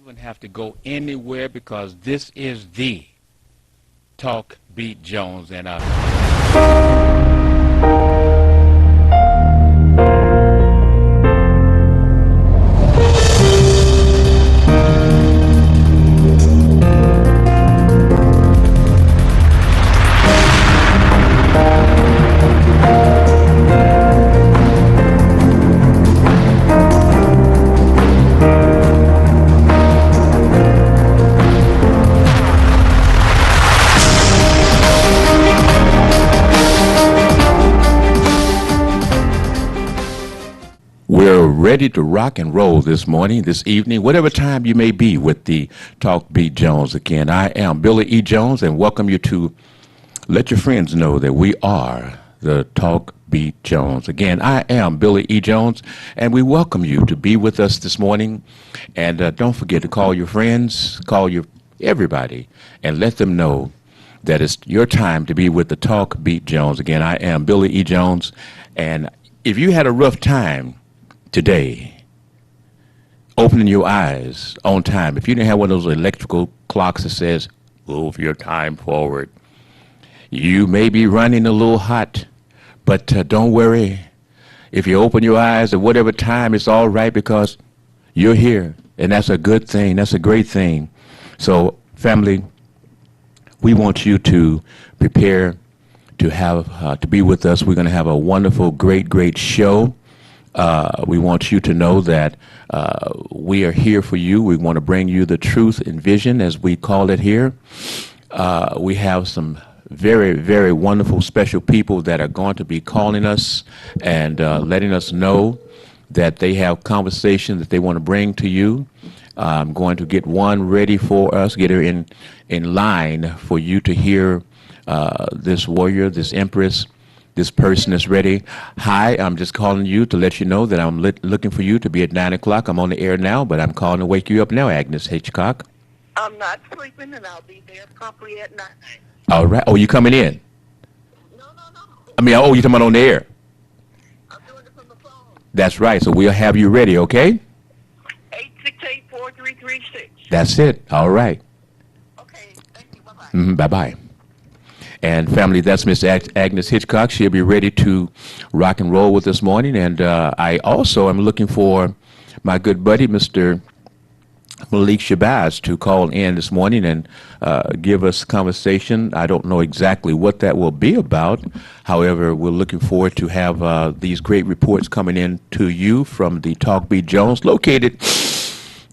even have to go anywhere because this is the Talk Beat Jones. And we're ready to rock and roll this morning, this evening, whatever time you may be with the Talk Beat Jones again. I am Billy E. Jones and welcome you to let your friends know that we are the Talk Beat Jones. Again, I am Billy E. Jones and we welcome you to be with us this morning. And don't forget to call your friends, call your everybody, and let them know that it's your time to be with the Talk Beat Jones. Again, I am Billy E. Jones. And if you had a rough time today, opening your eyes on time, if you didn't have one of those electrical clocks that says, move your time forward, you may be running a little hot, but don't worry. If you open your eyes at whatever time, it's all right because you're here, and that's a good thing. That's a great thing. So, family, we want you to prepare to have to be with us. We're going to have a wonderful, great show. We want you to know that we are here for you. We want to bring you the truth and vision, as we call it here. We have some very wonderful, special people that are going to be calling us and letting us know that they have conversation that they want to bring to you. I'm going to get one ready for us, get her in line for you to hear this warrior, this empress. This person is ready. Hi, I'm just calling you to let you know that I'm looking for you to be at 9 o'clock. I'm on the air now, but I'm calling to wake you up now, Agnes Hitchcock. I'm not sleeping, and I'll be there promptly at 9. All right. Oh, you coming in? No. I mean, oh, you talking about on the air? I'm doing it from the phone. That's right. So we'll have you ready, okay? 868-4336. That's it. All right. Okay, thank you. Bye-bye. Bye-bye. And family, that's Miss Agnes Hitchcock. She'll be ready to rock and roll with this morning. And I also am looking for my good buddy, Mr. Malik Shabazz, to call in this morning and give us conversation. I don't know exactly what that will be about. However, we're looking forward to have these great reports coming in to you from the Talk Beat Jones, located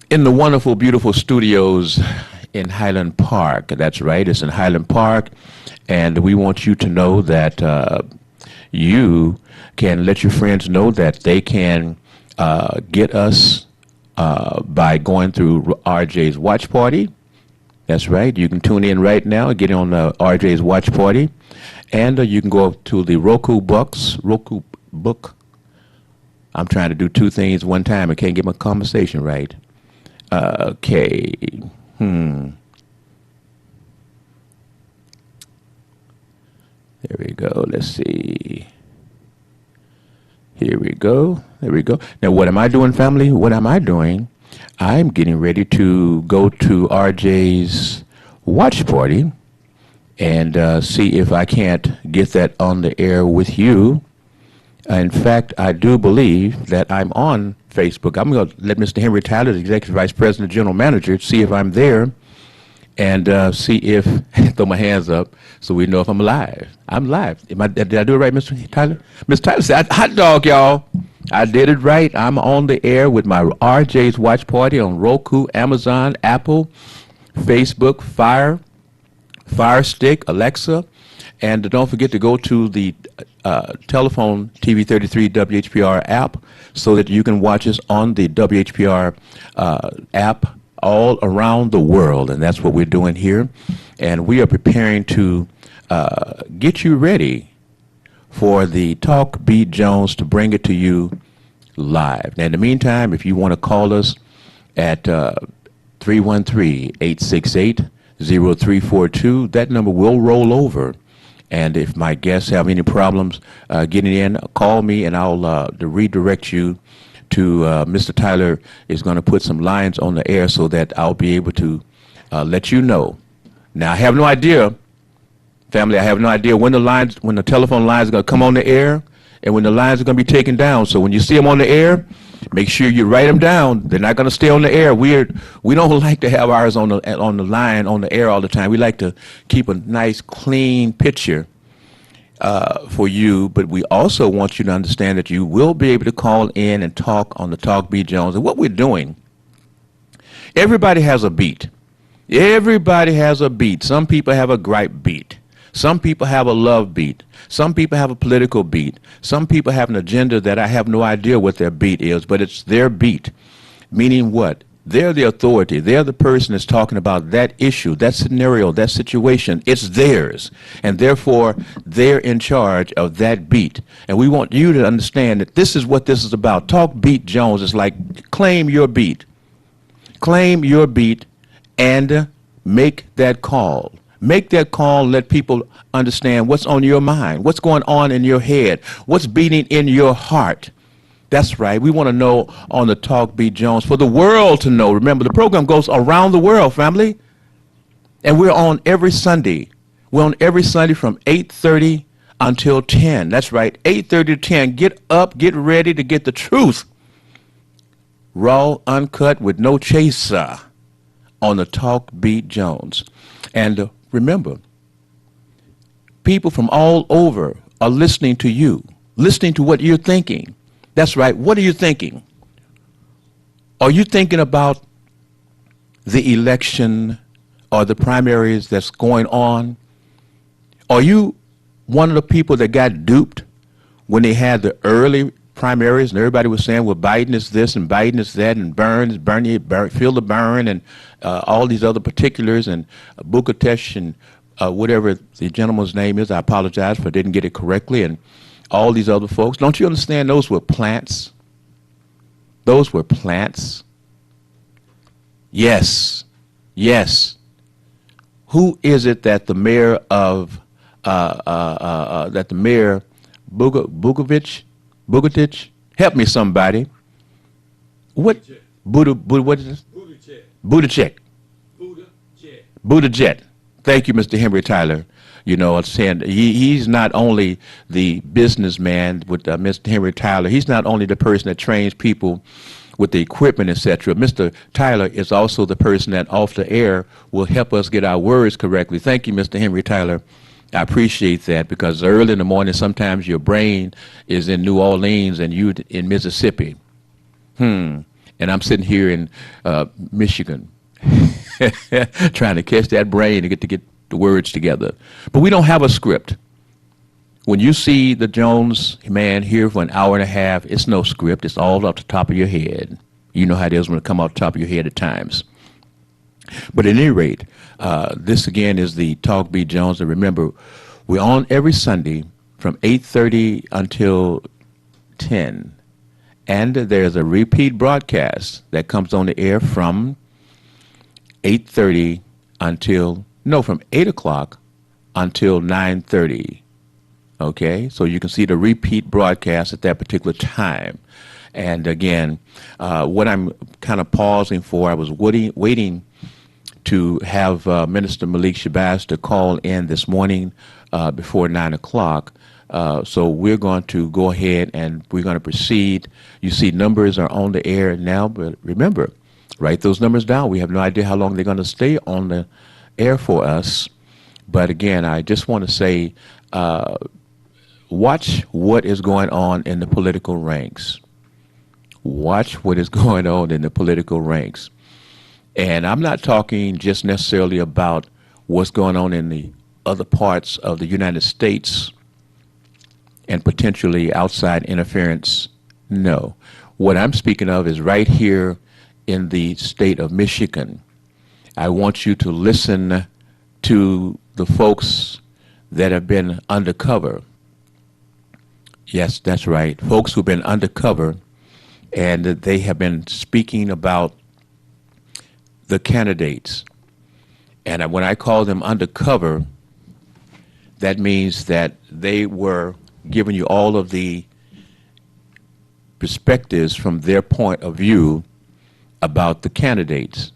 in the wonderful, beautiful studios in Highland Park. That's right. It's in Highland Park. And we want you to know that you can let your friends know that they can get us by going through RJ's Watch Party. That's right. You can tune in right now, get on RJ's Watch Party. And you can go to the Roku Book. I'm trying to do two things one time. I can't get my conversation right. Okay. There we go. Let's see. Here we go. There we go. Now, what am I doing, family? What am I doing? I'm getting ready to go to RJ's Watch Party and see if I can't get that on the air with you. In fact, I do believe that I'm on Facebook. I'm going to let Mr. Henry Tyler, the Executive Vice President, General Manager, see if I'm there and see if, throw my hands up so we know if I'm live. I'm live. Did I do it right, Mr. Tyler? Mr. Tyler said, hot dog, y'all. I did it right. I'm on the air with my RJ's Watch Party on Roku, Amazon, Apple, Facebook, Fire Stick, Alexa. And don't forget to go to the telephone TV33 WHPR app so that you can watch us on the WHPR app all around the world. And that's what we're doing here. And we are preparing to get you ready for the Talk Beat Jones to bring it to you live. Now, in the meantime, if you want to call us at 313-868-0342, that number will roll over. And if my guests have any problems getting in, call me and I'll redirect you to Mr. Tyler is going to put some lines on the air so that I'll be able to let you know. Now, I have no idea, family, I have no idea when the telephone lines are going to come on the air and when the lines are going to be taken down. So when you see them on the air, make sure you write them down. They're not going to stay on the air. We don't like to have ours on the line, on the air all the time. We like to keep a nice, clean picture for you, but we also want you to understand that you will be able to call in and talk on the Talk B. Jones. And what we're doing, everybody has a beat. Everybody has a beat. Some people have a gripe beat. Some people have a love beat. Some people have a political beat. Some people have an agenda that I have no idea what their beat is, but it's their beat. Meaning what? They're the authority. They're the person that's talking about that issue, that scenario, that situation. It's theirs. And therefore, they're in charge of that beat. And we want you to understand that this is what this is about. Talk Beat Jones is like claim your beat. Claim your beat and make that call. Make that call and let people understand what's on your mind, what's going on in your head, what's beating in your heart. That's right. We want to know on the Talk B. Jones, for the world to know. Remember, the program goes around the world, family. And we're on every Sunday. We're on every Sunday from 8:30 until 10. That's right, 8:30 to 10. Get up, get ready to get the truth. Raw, uncut, with no chaser on the Talk B. Jones. And remember, people from all over are listening to you, listening to what you're thinking. That's right. What are you thinking? Are you thinking about the election or the primaries that's going on? Are you one of the people that got duped when they had the early primaries and everybody was saying, well, Biden is this and Biden is that and Bernie, feel the burn and all these other particulars and Bukhatesh and whatever the gentleman's name is. I apologize if I didn't get it correctly. And all these other folks. Don't you understand those were plants? Those were plants. Yes. Yes. Who is it that the mayor of Bukhatesh? Help me, somebody. What? What is this? Buttigieg. Buttigieg. Thank you, Mr. Henry Tyler. You know, saying he's not only the businessman with Mr. Henry Tyler. He's not only the person that trains people with the equipment, etc. Mr. Tyler is also the person that off the air will help us get our words correctly. Thank you, Mr. Henry Tyler. I appreciate that because early in the morning, sometimes your brain is in New Orleans and you in Mississippi. And I'm sitting here in Michigan trying to catch that brain to get the words together. But we don't have a script. When you see the Jones man here for an hour and a half, it's no script. It's all off the top of your head. You know how it is when it comes off the top of your head at times. But at any rate, this again is the Talk B. Jones. And remember, we're on every Sunday from 8:30 until 10. And there's a repeat broadcast that comes on the air from 8:30 from 8 o'clock until 9:30. Okay, so you can see the repeat broadcast at that particular time. And again, what I'm kind of pausing for, I was waiting to have Minister Malik Shabazz to call in this morning before 9 o'clock. So we're going to go ahead and we're going to proceed. You see numbers are on the air now, but remember, write those numbers down. We have no idea how long they're going to stay on the air for us. But again, I just want to say, watch what is going on in the political ranks. Watch what is going on in the political ranks. And I'm not talking just necessarily about what's going on in the other parts of the United States and potentially outside interference. No. What I'm speaking of is right here in the state of Michigan. I want you to listen to the folks that have been undercover. Yes, that's right. Folks who've been undercover, and they have been speaking about the candidates. And when I call them undercover, that means that they were giving you all of the perspectives from their point of view about the candidates,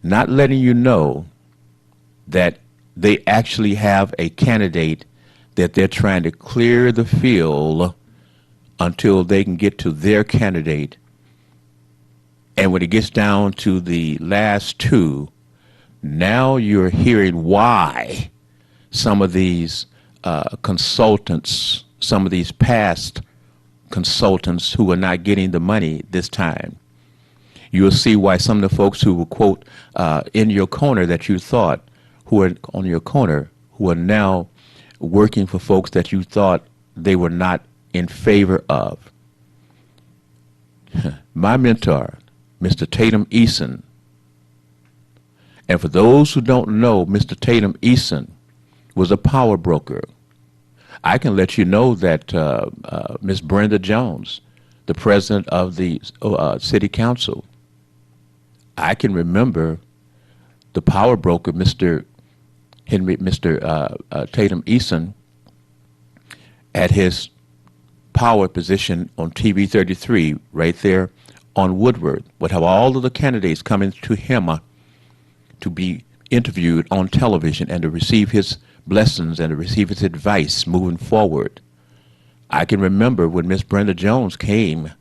not letting you know that they actually have a candidate that they're trying to clear the field until they can get to their candidate. And when it gets down to the last two, now you're hearing why some of these consultants, some of these past consultants who are not getting the money this time. You'll see why some of the folks who were, quote, in your corner that you thought, who are on your corner, who are now working for folks that you thought they were not in favor of. My mentor, Mr. Tatum Eason, and for those who don't know, Mr. Tatum Eason was a power broker. I can let you know that Ms. Brenda Jones, the president of the city council, I can remember the power broker, Mr. Tatum Eason, at his power position on TV 33, right there on Woodward, would have all of the candidates coming to him to be interviewed on television and to receive his blessings and to receive his advice moving forward. I can remember when Miss Brenda Jones came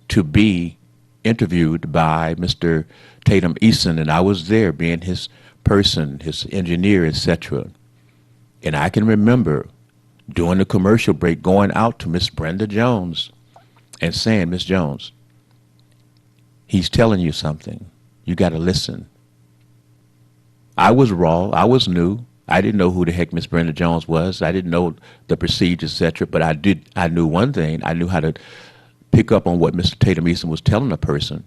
to be interviewed by Mr. Tatum Eason, and I was there being his person, his engineer, etc. And I can remember during the commercial break going out to Miss Brenda Jones and saying, Miss Jones, he's telling you something. You got to listen. I was raw. I was new. I didn't know who the heck Miss Brenda Jones was. I didn't know the procedures, etc. But I knew one thing. I knew how to pick up on what Mr. Tatum Eason was telling a person.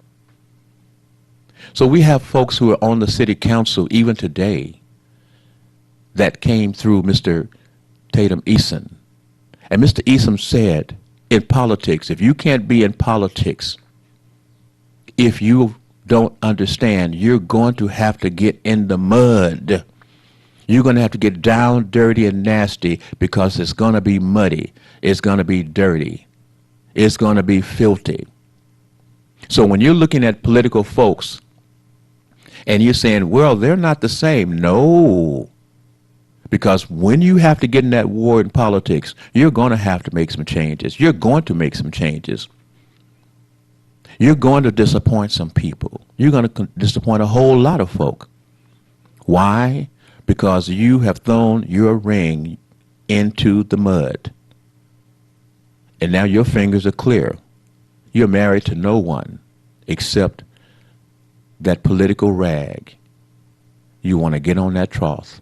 So we have folks who are on the city council even today that came through Mr. Tatum Eason. And Mr. Eason said, in politics, if you can't be in politics, if you don't understand, you're going to have to get in the mud. You're going to have to get down, dirty, and nasty because it's going to be muddy. It's going to be dirty. It's going to be filthy. So when you're looking at political folks and you're saying, well, they're not the same. No. Because when you have to get in that war in politics, you're going to have to make some changes. You're going to make some changes. You're going to disappoint some people. You're going to disappoint a whole lot of folk. Why? Because you have thrown your ring into the mud. And now your fingers are clear. You're married to no one except that political rag. You want to get on that trough.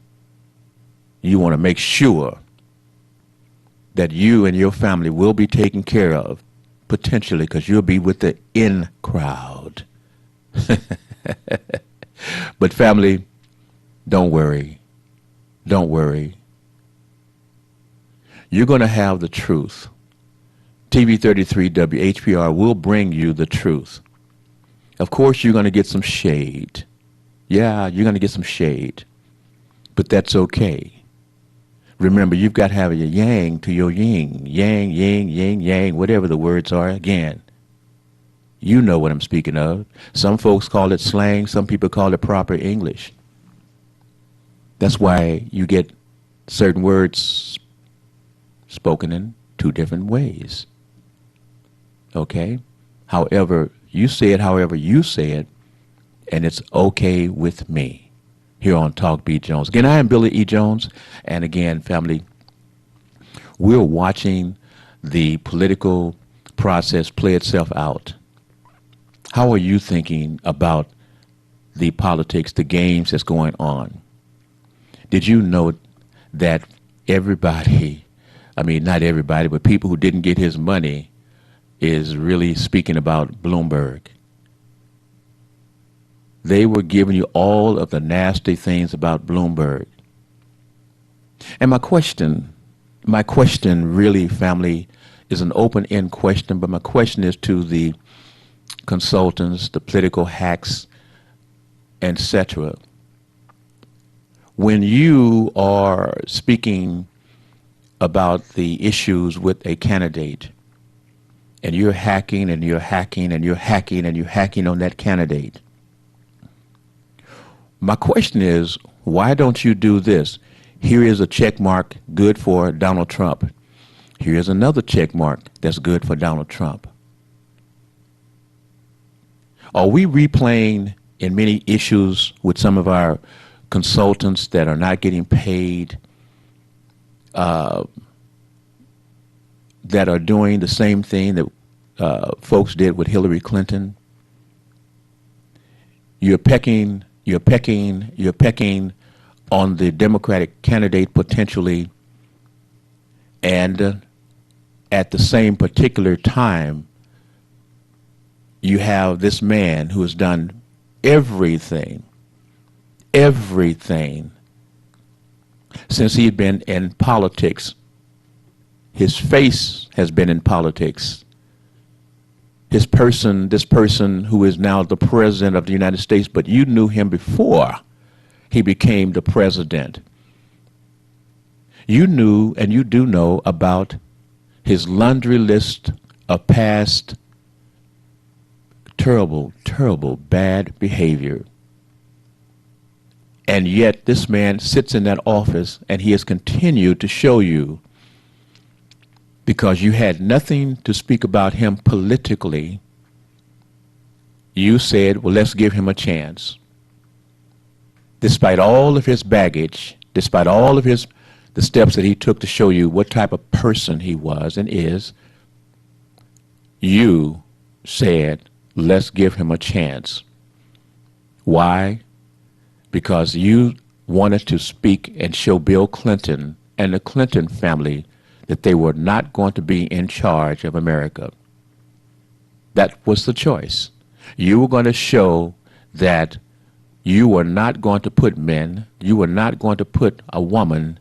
You want to make sure that you and your family will be taken care of, potentially, because you'll be with the in crowd. But family, don't worry. Don't worry. You're going to have the truth. TV 33 WHPR will bring you the truth. Of course, you're going to get some shade. Yeah, you're going to get some shade. But that's okay. Remember, you've got to have your yang to your yin. Yang, yin, yin, yang, whatever the words are. Again, you know what I'm speaking of. Some folks call it slang. Some people call it proper English. That's why you get certain words spoken in two different ways. Okay? However, you say it however you say it, and it's okay with me. Here on Talk B. Jones. Again, I am Billy E. Jones, and again, family, we're watching the political process play itself out. How are you thinking about the politics, the games that's going on? Did you know that everybody, I mean, not everybody, but people who didn't get his money is really speaking about Bloomberg? They were giving you all of the nasty things about Bloomberg. And my question really, family, is an open-end question, but my question is to the consultants, the political hacks, etc. When you are speaking about the issues with a candidate and you're hacking and you're hacking and you're hacking and you're hacking on that candidate. My question is, why don't you do this? Here is a check mark good for Donald Trump. Here is another check mark that's good for Donald Trump. Are we replaying in many issues with some of our consultants that are not getting paid, that are doing the same thing that folks did with Hillary Clinton? You're pecking on the Democratic candidate potentially, and at the same particular time, you have this man who has done everything since he'd been in politics. His face has been in politics. This person who is now the president of the United States, but you knew him before he became the president. You knew, and you do know, about his laundry list of past terrible, terrible, bad behavior. And yet this man sits in that office and he has continued to show you, because you had nothing to speak about him politically, you said, well, let's give him a chance. Despite all of his baggage, despite all of the steps that he took to show you what type of person he was and is, you said, let's give him a chance. Why? Because you wanted to speak and show Bill Clinton and the Clinton family that they were not going to be in charge of America. That was the choice. You were going to show that you were not going to put men, you were not going to put a woman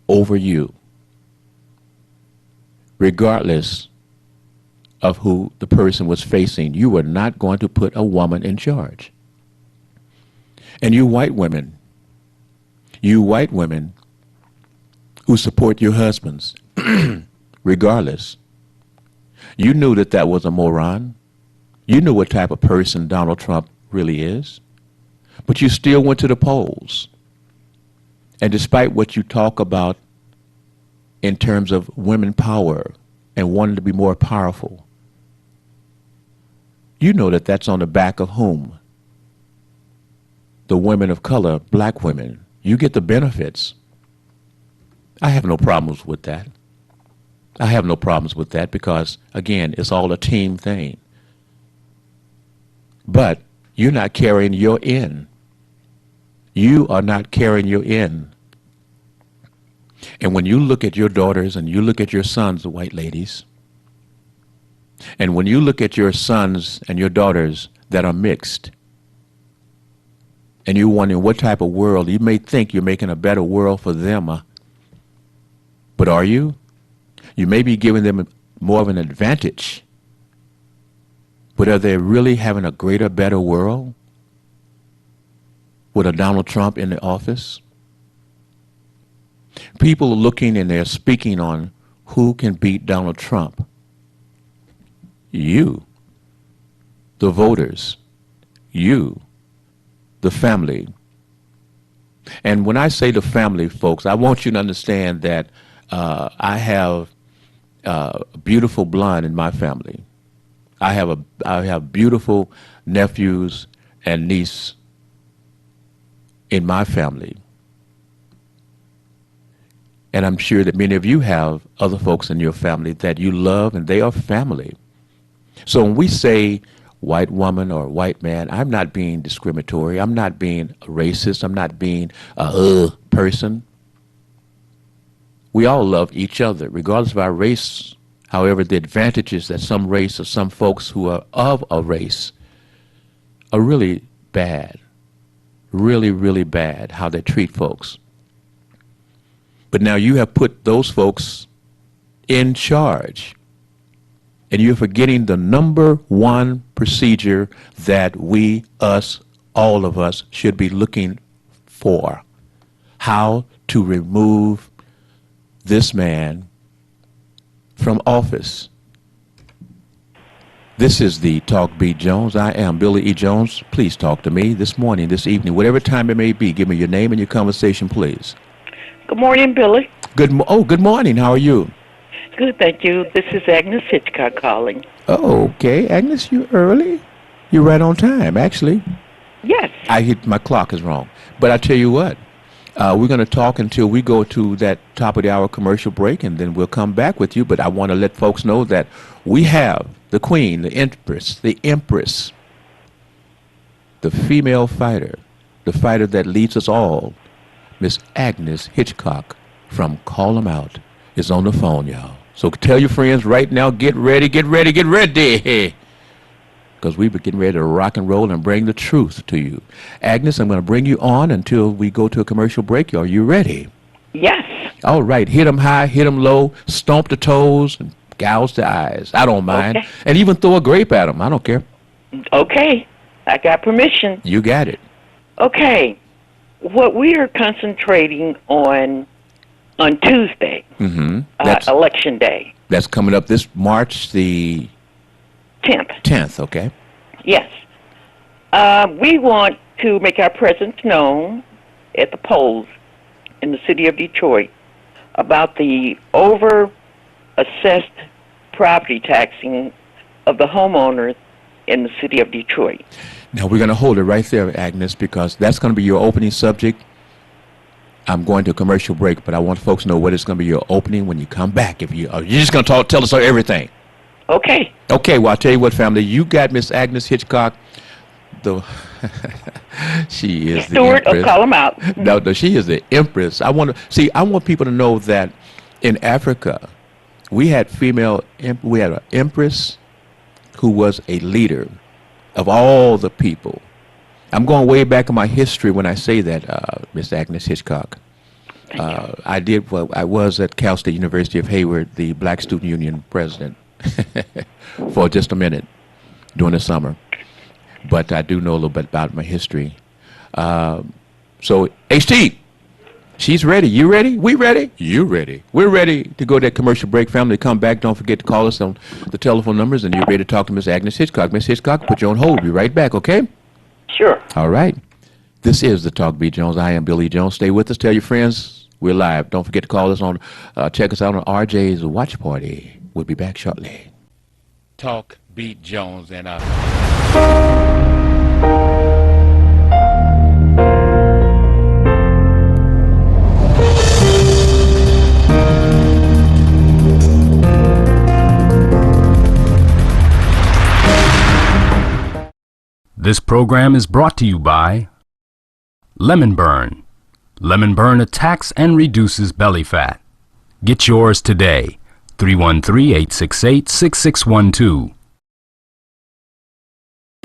over you, regardless of who the person was facing. You were not going to put a woman in charge. And you white women who support your husbands, regardless, you knew that that was a moron. You knew what type of person Donald Trump really is, but you still went to the polls. And despite what you talk about in terms of women power and wanting to be more powerful, you know that that's on the back of whom? The women of color, black women. You get the benefits. I have no problems with that. I have no problems with that because, again, it's all a team thing. But you're not carrying your end. You are not carrying your end. And when you look at your daughters and you look at your sons, the white ladies, and when you look at your sons and your daughters that are mixed, and you're wondering what type of world, you may think you're making a better world for them, but are you? You may be giving them more of an advantage, but are they really having a greater, better world with a Donald Trump in the office? People are looking and they're speaking on who can beat Donald Trump. You, the voters, you, the family. And when I say the family, folks, I want you to understand that I have a beautiful blonde in my family. I have beautiful nephews and niece in my family. And I'm sure that many of you have other folks in your family that you love, and they are family. So when we say white woman or white man, I'm not being discriminatory. I'm not being a racist. I'm not being a person. We all love each other, regardless of our race. However, the advantages that some race or some folks who are of a race are really bad, really, really bad, how they treat folks. But now you have put those folks in charge, and you're forgetting the number one procedure that we, us, all of us should be looking for: how to remove this man from office. This is the Talk Beat Jones. I am Billy E. Jones. Please talk to me this morning, this evening, whatever time it may be. Give me your name and your conversation, please. Good morning, Billy. Good morning. How are you? Good, thank you. This is Agnes Hitchcock calling. Oh, okay. Agnes, you early? You're right on time, actually. Yes. My clock is wrong. But I tell you what, we're going to talk until we go to that top of the hour commercial break, and then we'll come back with you. But I want to let folks know that we have the queen, the empress, the female fighter, the fighter that leads us all, Miss Agnes Hitchcock from Call 'Em Out, is on the phone, y'all. So tell your friends right now, get ready. Because we've been getting ready to rock and roll and bring the truth to you. Agnes, I'm going to bring you on until we go to a commercial break. Are you ready? Yes. All right. Hit them high, hit them low, stomp the toes, and gouge the eyes. I don't mind. Okay. And even throw a grape at them. I don't care. Okay. I got permission. You got it. Okay. What we are concentrating on Tuesday, Election Day. That's coming up this March the 10th, okay? Yes. We want to make our presence known at the polls in the city of Detroit about the over-assessed property taxing of the homeowners in the city of Detroit. Now, we're going to hold it right there, Agnes, because that's going to be your opening subject. I'm going to a commercial break, but I want folks to know what it's going to be your opening when you come back. If you're just going to tell us everything. Okay. Okay, well, I'll tell you what, family. You got Miss Agnes Hitchcock. She is the Stewart empress. of Call 'Em Out. No, she is the empress. I want people to know that in Africa, we had an empress who was a leader of all the people. I'm going way back in my history when I say that, Miss Agnes Hitchcock. I was at Cal State University of Hayward, the Black Student Union president, for just a minute during the summer. But I do know a little bit about my history. So, HT, she's ready. You ready? We ready? You ready? We're ready to go to that commercial break. Family, come back. Don't forget to call us on the telephone numbers, and you're ready to talk to Miss Agnes Hitchcock. Miss Hitchcock, put you on hold. Be right back, okay? Sure. All right. This is the Talk Beat Jones. I am Billy Jones. Stay with us. Tell your friends we're live. Don't forget to call us on, check us out on RJ's Watch Party. We'll be back shortly. Talk Beat Jones and This program is brought to you by Lemon Burn. Lemon Burn attacks and reduces belly fat. Get yours today. 313-868-6612.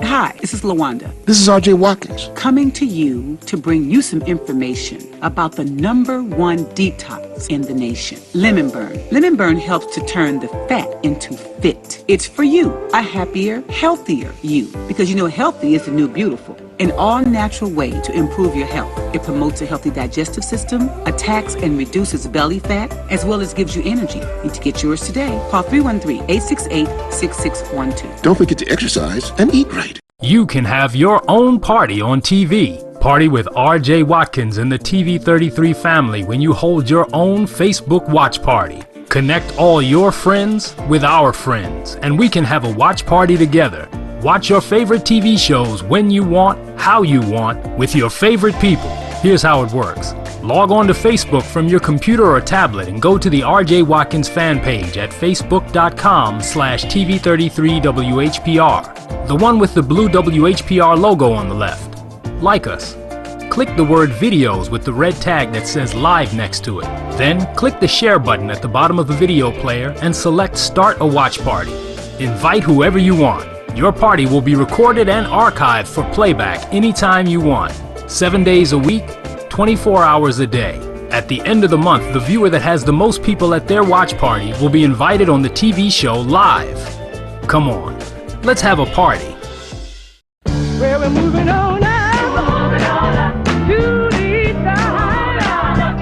Hi, this is LaWanda, This is R.J. Watkins. coming to you to bring you some information about the #1 detox in the nation, Lemon Burn. Lemon Burn helps to turn the fat into fit. It's for you, a happier, healthier you, because you know healthy is the new beautiful. An all-natural way to improve your health. It promotes a healthy digestive system, attacks and reduces belly fat, as well as gives you energy. Need to get yours today. Call 313-868-6612. Don't forget to exercise and eat right. You can have your own party on TV. Party with R.J. Watkins and the TV33 family when you hold your own Facebook watch party. Connect all your friends with our friends, and we can have a watch party together. Watch your favorite TV shows when you want, how you want, with your favorite people. Here's how it works. Log on to Facebook from your computer or tablet and go to the R.J. Watkins fan page at facebook.com/TV33WHPR. The one with the blue WHPR logo on the left. Like us. Click the word videos with the red tag that says live next to it. Then click the share button at the bottom of the video player and select start a watch party. Invite whoever you want. Your party will be recorded and archived for playback anytime you want. 7 days a week, 24 hours a day. At the end of the month, the viewer that has the most people at their watch party will be invited on the TV show live. Come on, let's have a party. Well, we're moving on now to the east side.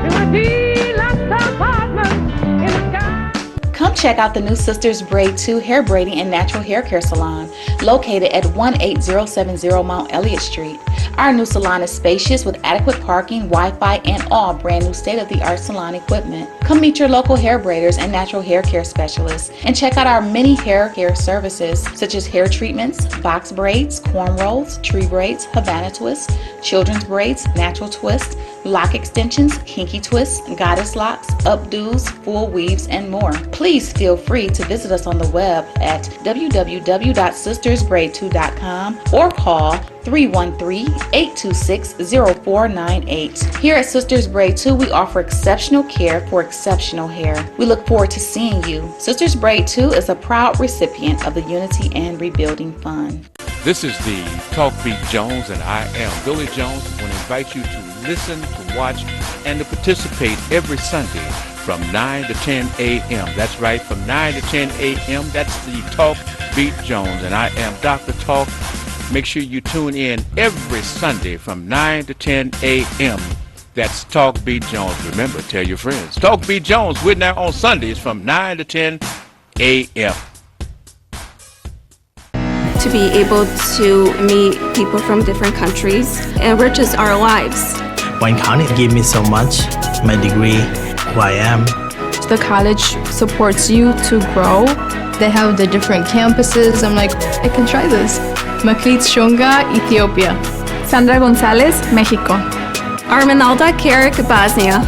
To a deluxe apartment in the sky. Come check check out the new Sisters Braid 2 hair braiding and natural hair care salon located at 18070 Mount Elliott Street. Our new salon is spacious with adequate parking, Wi-Fi, and all brand new state-of-the-art salon equipment. Come meet your local hair braiders and natural hair care specialists and check out our many hair care services such as hair treatments, box braids, cornrows, tree braids, Havana twists, children's braids, natural twists, lock extensions, kinky twists, goddess locks, updos, full weaves, and more. Please feel free to visit us on the web at www.sistersbraid2.com or call 313-826-0498. Here at Sisters Braid 2, we offer exceptional care for exceptional hair. We look forward to seeing you. Sisters Braid 2 is a proud recipient of the Unity and Rebuilding Fund. This is the Talk Beat Jones, and I am Billy Jones. I want to invite you to listen, to watch, and to participate every Sunday from 9 to 10 a.m. That's right, from 9 to 10 a.m. That's the Talk Beat Jones, and I am Dr. Talk. Make sure you tune in every Sunday from 9 to 10 a.m. That's Talk Beat Jones. Remember, tell your friends. Talk Beat Jones, we're now on Sundays from 9 to 10 a.m. To be able to meet people from different countries enriches our lives. Wayne County gave me so much, my degree, who I am. The college supports you to grow. They have the different campuses. I'm like, I can try this. Makrit Shunga, Ethiopia. Sandra Gonzalez, Mexico. Arminalda Carrick, Bosnia.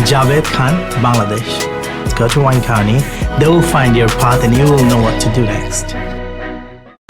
Javed Khan, Bangladesh. Go to Wayne County, they will find your path and you will know what to do next.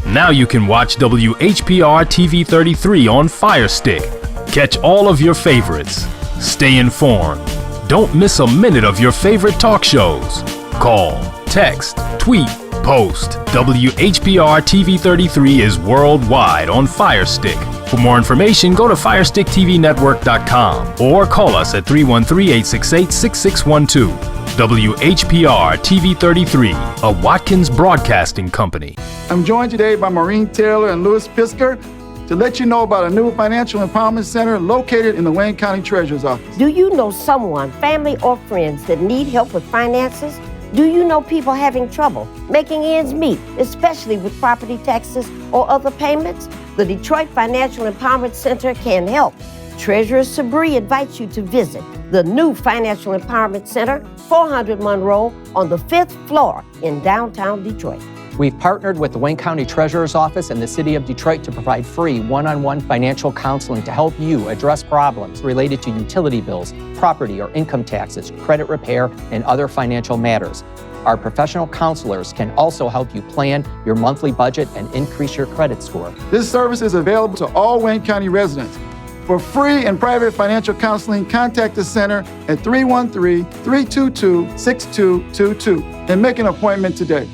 Now you can watch WHPR TV 33 on Fire Stick. Catch all of your favorites. Stay informed. Don't miss a minute of your favorite talk shows. Call, text, tweet, post. WHPR TV 33 is worldwide on Fire Stick. For more information, go to FirestickTVNetwork.com or call us at 313-868-6612. WHPR TV 33, a Watkins Broadcasting Company. I'm joined today by Maureen Taylor and Louis Pisker to let you know about a new financial empowerment center located in the Wayne County Treasurer's Office. Do you know someone, family or friends, that need help with finances? Do you know people having trouble making ends meet, especially with property taxes or other payments? The Detroit Financial Empowerment Center can help. Treasurer Sabri invites you to visit the new Financial Empowerment Center, 400 Monroe, on the 5th floor in downtown Detroit. We've partnered with the Wayne County Treasurer's Office and the City of Detroit to provide free one-on-one financial counseling to help you address problems related to utility bills, property or income taxes, credit repair, and other financial matters. Our professional counselors can also help you plan your monthly budget and increase your credit score. This service is available to all Wayne County residents. For free and private financial counseling, contact the center at 313-322-6222 and make an appointment today.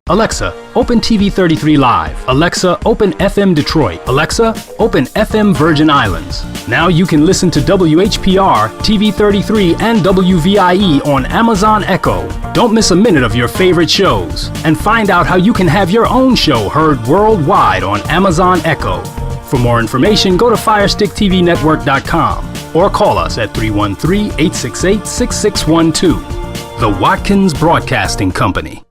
Alexa, open TV 33 Live. Alexa, open FM Detroit. Alexa, open FM Virgin Islands. Now you can listen to WHPR, TV 33, and WVIE on Amazon Echo. Don't miss a minute of your favorite shows. And find out how you can have your own show heard worldwide on Amazon Echo. For more information, go to FirestickTVNetwork.com or call us at 313-868-6612. The Watkins Broadcasting Company.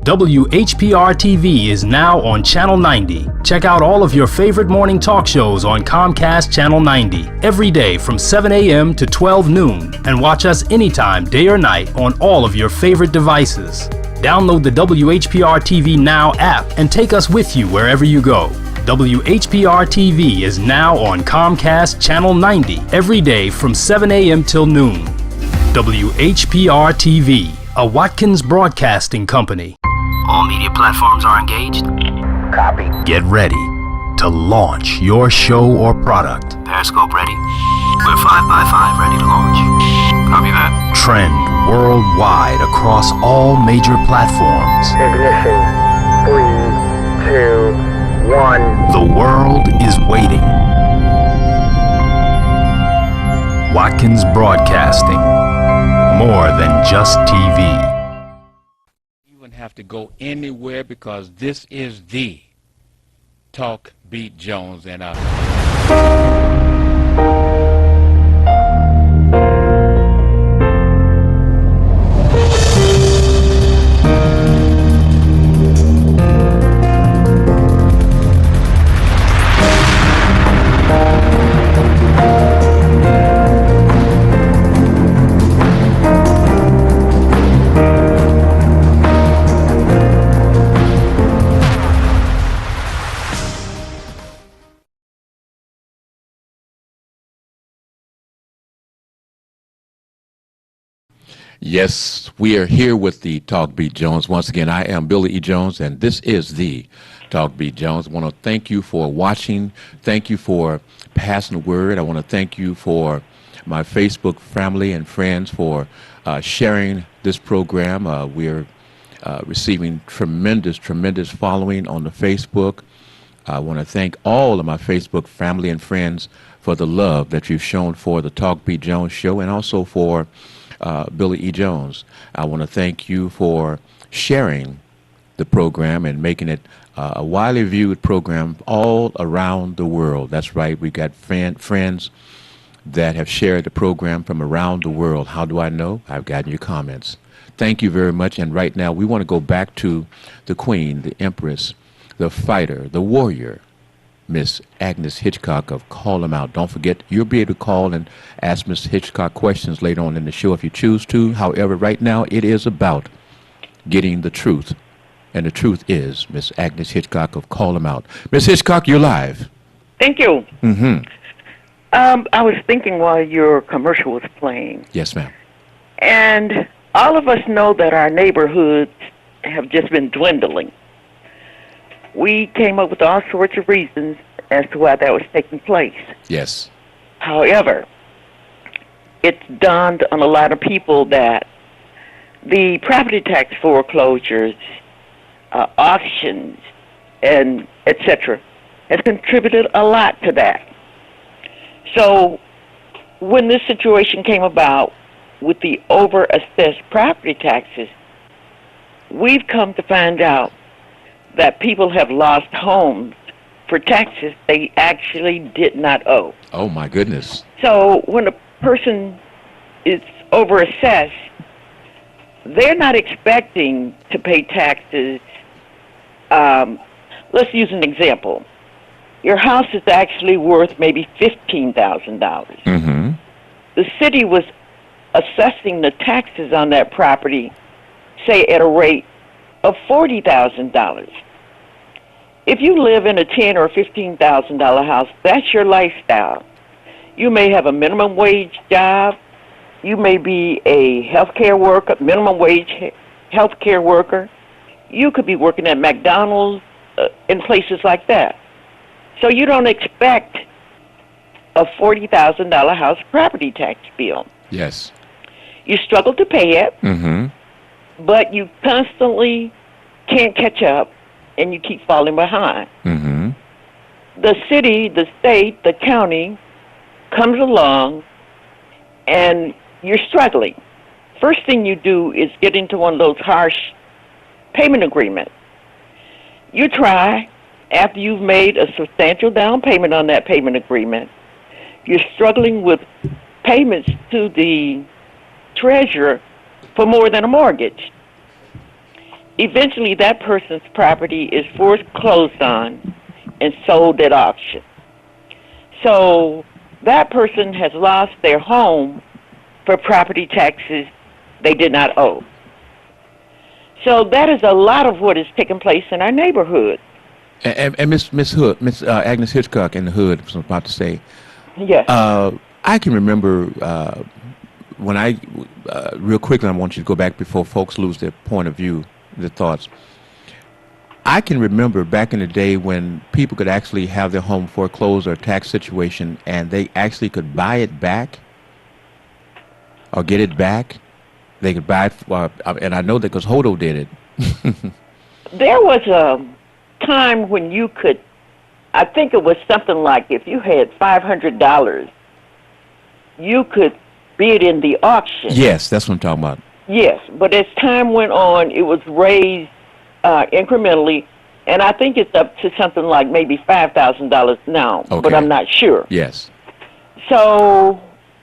WHPR TV is now on Channel 90. Check out all of your favorite morning talk shows on Comcast Channel 90 every day from 7 a.m. to 12 noon and watch us anytime, day or night, on all of your favorite devices. Download the WHPR TV Now app and take us with you wherever you go. WHPR TV is now on Comcast Channel 90 every day from 7 a.m. till noon. WHPR TV, a Watkins Broadcasting Company. All media platforms are engaged. Copy. Get ready to launch your show or product. Periscope ready. We're 5x5 ready to launch. Copy that. Trend worldwide across all major platforms. Ignition. 3, 2, 1. The world is waiting. Watkins Broadcasting. More than just TV. Have to go anywhere because this is the Talk Beat Jones, and Yes, we are here with the Talk Beat Jones. Once again, I am Billy E. Jones, and this is the Talk Beat Jones. I want to thank you for watching. Thank you for passing the word. I want to thank you for my Facebook family and friends for sharing this program. We're receiving tremendous following on the Facebook. I want to thank all of my Facebook family and friends for the love that you've shown for the Talk Beat Jones show and also for Billy E. Jones. I want to thank you for sharing the program and making it a widely viewed program all around the world. That's right. We got friends that have shared the program from around the world. How do I know? I've gotten your comments. Thank you very much. And right now, we want to go back to the Queen, the Empress, the fighter, the warrior, Miss Agnes Hitchcock of Call 'Em Out. Don't forget, you'll be able to call and ask Miss Hitchcock questions later on in the show if you choose to. However, right now, it is about getting the truth. And the truth is Miss Agnes Hitchcock of Call 'Em Out. Miss Hitchcock, you're live. Thank you. Mm-hmm. I was thinking while your commercial was playing, Yes, ma'am. and all of us know that our neighborhoods have just been dwindling. We came up with all sorts of reasons as to why that was taking place. Yes. However, it's dawned on a lot of people that the property tax foreclosures, auctions, and etc. has contributed a lot to that. So when this situation came about with the over-assessed property taxes, we've come to find out that people have lost homes for taxes they actually did not owe. Oh, my goodness. So when a person is over-assessed, they're not expecting to pay taxes. Let's use an example. Your house is actually worth maybe $15,000. Mm-hmm. The city was assessing the taxes on that property, say, at a rate of $40,000. If you live in a $10,000 or $15,000 house, that's your lifestyle. You may have a minimum wage job. You may be a healthcare worker, minimum wage healthcare worker. You could be working at McDonald's in places like that. So you don't expect a $40,000 house property tax bill. Yes. You struggle to pay it, Mm-hmm. but you constantly can't catch up, and you keep falling behind. Mm-hmm. The city, the state, the county comes along, and you're struggling. First thing you do is get into one of those harsh payment agreements. You try, after you've made a substantial down payment on that payment agreement, you're struggling with payments to the treasurer for more than a mortgage. Eventually, that person's property is foreclosed on and sold at auction. So that person has lost their home for property taxes they did not owe. So that is a lot of what is taking place in our neighborhood. And Miss Hood, Miss Agnes Hitchcock in the hood, I was about to say. Yes. I can remember when I, real quickly, I want you to go back before folks lose their point of view, their thoughts. I can remember back in the day when people could actually have their home foreclosed or a tax situation and they actually could buy it back or get it back. They could buy it, and I know that because Hodo did it. There was a time when you could, I think it was something like if you had $500, you could bid in the auction. Yes, that's what I'm talking about. Yes, but as time went on, it was raised incrementally, and I think it's up to something like maybe $5,000 now, Okay. but I'm not sure. Yes. So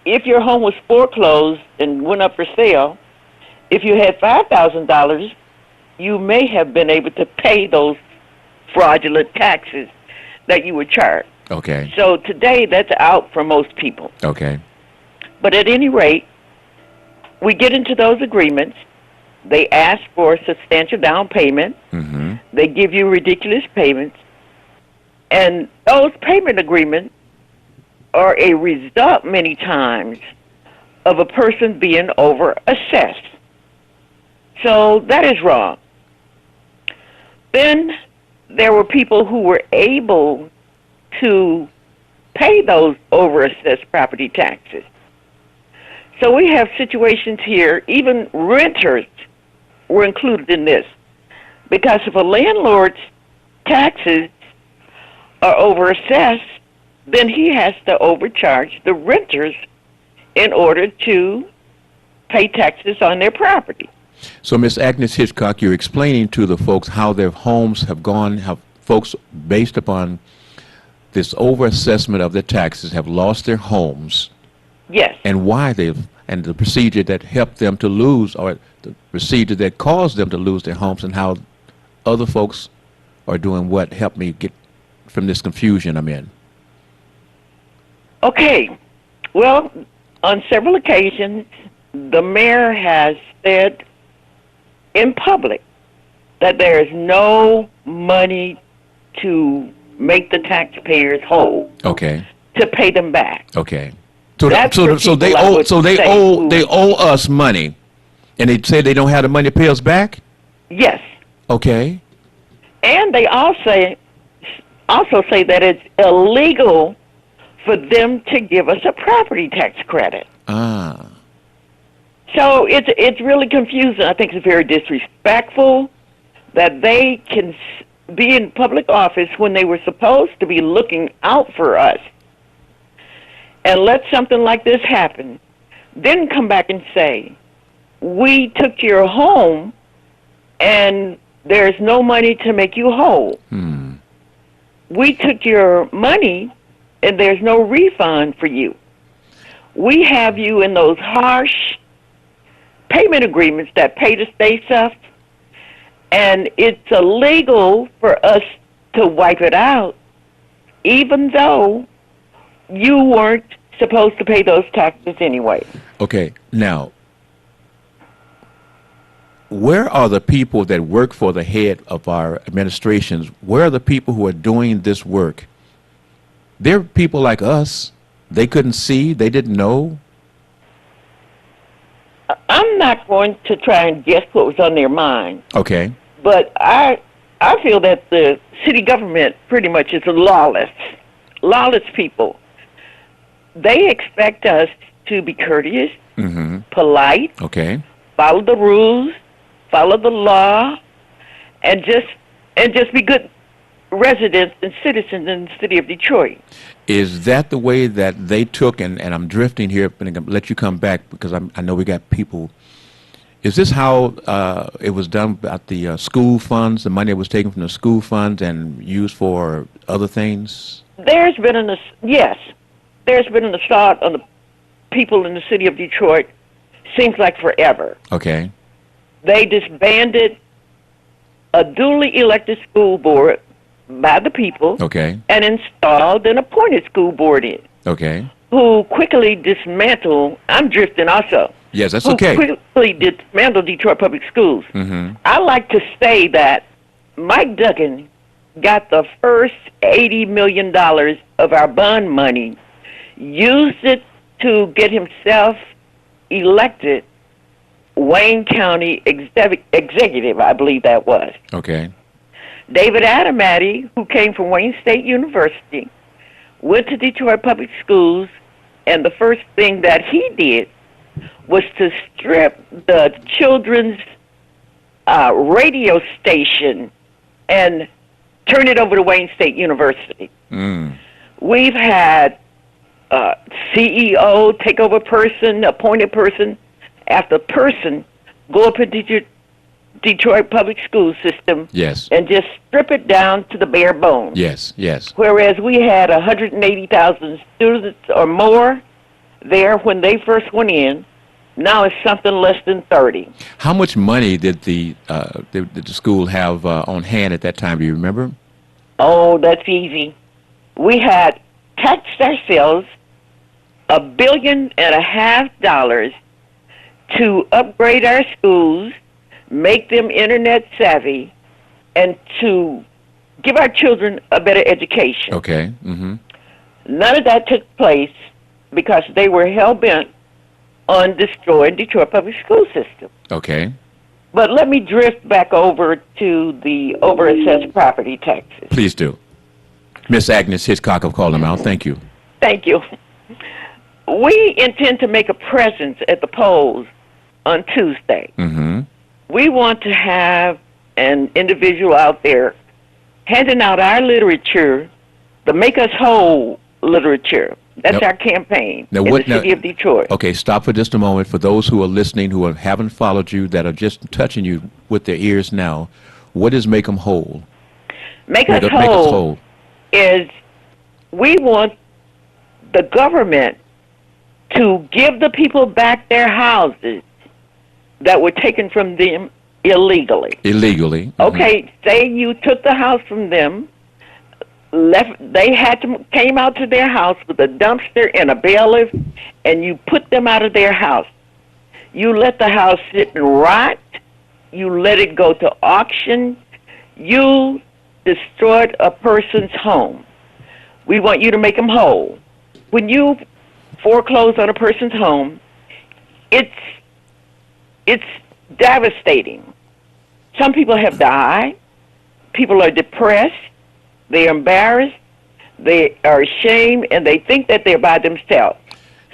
if your home was foreclosed and went up for sale, if you had $5,000, you may have been able to pay those fraudulent taxes that you were charged. Okay. So today, that's out for most people. Okay. But at any rate, we get into those agreements. They ask for a substantial down payment. Mm-hmm. They give you ridiculous payments. And those payment agreements are a result many times of a person being over-assessed. So that is wrong. Then there were people who were able to pay those overassessed property taxes. So we have situations here, even renters were included in this. Because if a landlord's taxes are overassessed, then he has to overcharge the renters in order to pay taxes on their property. So, Ms. Agnes Hitchcock, you're explaining to the folks how their homes have gone, how folks, based upon this overassessment of their taxes, have lost their homes. Yes. And why they've, and the procedure that helped them to lose, or the procedure that caused them to lose their homes, and how other folks are doing what? Help me get from this confusion I'm in. Okay. Well, on several occasions, the mayor has said in public that there is no money to make the taxpayers whole. Okay. To pay them back. Okay. So That's so they owe us money, and they say they don't have the money to pay us back? Yes. Okay. And they also say that it's illegal for them to give us a property tax credit. Ah. So it's really confusing. I think it's very disrespectful that they can be in public office when they were supposed to be looking out for us, and let something like this happen, then come back and say, we took your home and there's no money to make you whole. We took your money and there's no refund for you. We have you in those harsh payment agreements that pay to stay stuff, and it's illegal for us to wipe it out, even though you weren't supposed to pay those taxes anyway. Okay. Now, where are the people that work for the head of our administrations? Where are the people who are doing this work? They're people like us. They couldn't see. They didn't know. I'm not going to try and guess what was on their mind. Okay. But I feel that the city government pretty much is lawless people. They expect us to be courteous, polite, okay, follow the rules, follow the law, and just be good residents and citizens in the city of Detroit. Is that the way that they took, and I'm drifting here, but I'm going to let you come back because I know we got people. Is this how it was done at the school funds, the money that was taken from the school funds and used for other things? There's been an assault on the people in the city of Detroit, seems like forever. Okay. They disbanded a duly elected school board by the people, okay, and installed an appointed school board in, okay, who quickly dismantled, I'm drifting also. Yes, that's who okay. Quickly dismantled Detroit Public Schools. I like to say that Mike Duggan got the first $80 million of our bond money, used it to get himself elected Wayne County executive, I believe that was. Okay. David Adamati, who came from Wayne State University, went to Detroit Public Schools, and the first thing that he did was to strip the children's radio station and turn it over to Wayne State University. We've had CEO, takeover person, appointed person after person go up into Detroit Public School System, yes, and just strip it down to the bare bones. Yes, yes. Whereas we had 180,000 students or more there when they first went in, now it's something less than 30. How much money did the school have on hand at that time? Do you remember? Oh, that's easy. We had taxed ourselves $1.5 billion to upgrade our schools, make them internet savvy, and to give our children a better education. Okay. None of that took place because they were hell-bent on destroying Detroit Public School System. Okay. But let me drift back over to the overassessed property taxes. Please do. Miss Agnes Hitchcock of Call Them Out. Thank you. Thank you. We intend to make a presence at the polls on Tuesday. Mm-hmm. We want to have an individual out there handing out our literature, the Make Us Whole literature. That's our campaign in the city of Detroit. Okay, stop for just a moment. For those who are listening, who haven't followed you, that are just touching you with their ears now, what is Make 'em Whole? Make Us Whole is we want the government to give the people back their houses that were taken from them illegally. Illegally. Mm-hmm. Okay, say you took the house from them, came out to their house with a dumpster and a bailiff, and you put them out of their house. You let the house sit and rot. You let it go to auction. You destroyed a person's home. We want you to make them whole. When you foreclose on a person's home, it's devastating. Some people have died. People are depressed. They're embarrassed. They are ashamed, and they think that they're by themselves.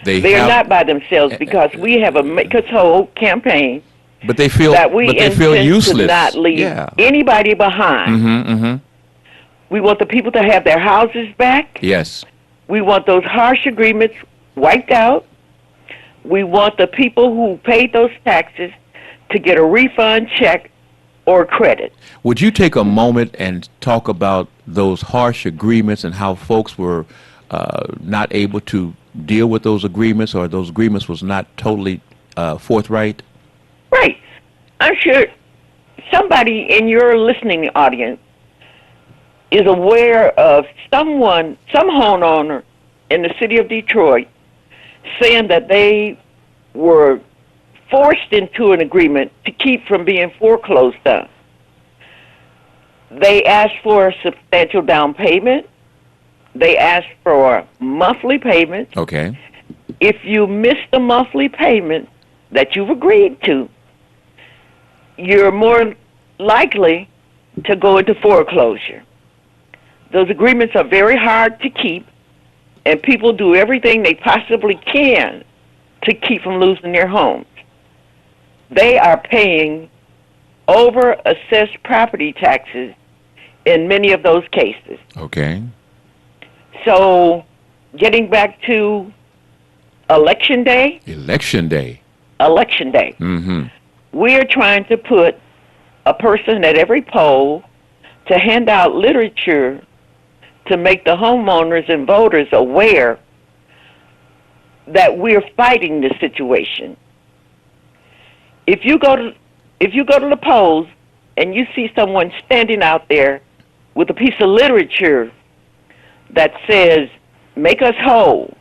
They are not by themselves because we have a Make Us Whole campaign. But they feel that we intend useless. To not leave anybody behind. Mm-hmm, mm-hmm. We want the people to have their houses back. Yes. We want those harsh agreements wiped out. We want the people who paid those taxes to get a refund check or credit. Would you take a moment and talk about those harsh agreements and how folks were not able to deal with those agreements, or those agreements was not totally forthright? Right. I'm sure somebody in your listening audience is aware of some homeowner in the city of Detroit saying that they were forced into an agreement to keep from being foreclosed on. They asked for a substantial down payment. They asked for monthly payments. Okay. If you miss the monthly payment that you've agreed to, you're more likely to go into foreclosure. Those agreements are very hard to keep, and people do everything they possibly can to keep from losing their homes. They are paying over-assessed property taxes in many of those cases. Okay. So, getting back to Election Day. Election Day. Election Day. Mm-hmm. We're trying to put a person at every poll to hand out literature to make the homeowners and voters aware that we're fighting this situation. If you go to the polls and you see someone standing out there with a piece of literature that says, "Make us whole,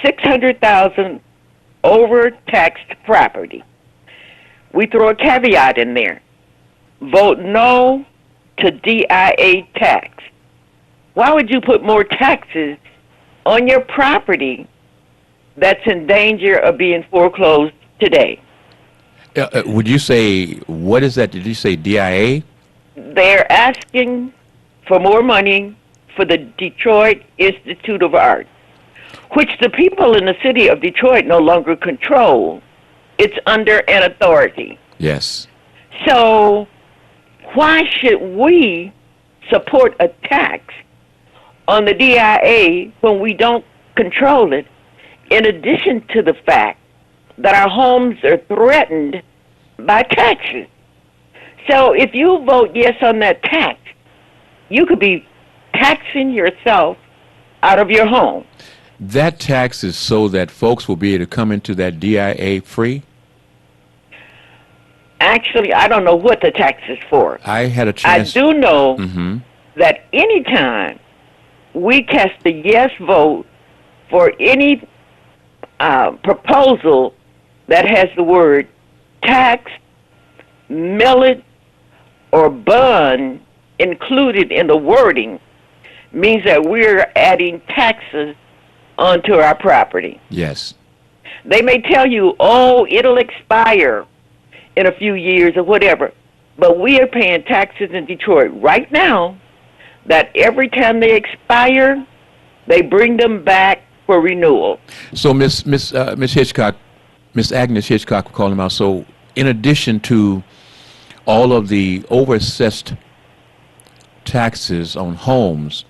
600,000 overtaxed property," we throw a caveat in there. Vote no to DIA tax. Why would you put more taxes on your property that's in danger of being foreclosed today? Would you say, what is that? Did you say DIA? They're asking for more money for the Detroit Institute of Art, which the people in the city of Detroit no longer control. It's under an authority. Yes. So why should we support a tax on the DIA when we don't control it, in addition to the fact that our homes are threatened by taxes? So if you vote yes on that tax, you could be taxing yourself out of your home. That tax is so that folks will be able to come into that DIA free? Actually, I don't know what the tax is for. I had a chance. I do know that anytime we cast a yes vote for any proposal that has the word tax, millage, or bond included in the wording, means that we're adding taxes onto our property. Yes. They may tell you, oh, it'll expire in a few years or whatever. But we are paying taxes in Detroit right now that every time they expire, they bring them back for renewal. So, Miss Hitchcock, Miss Agnes Hitchcock, we call him out. So, in addition to all of the overassessed taxes on homes,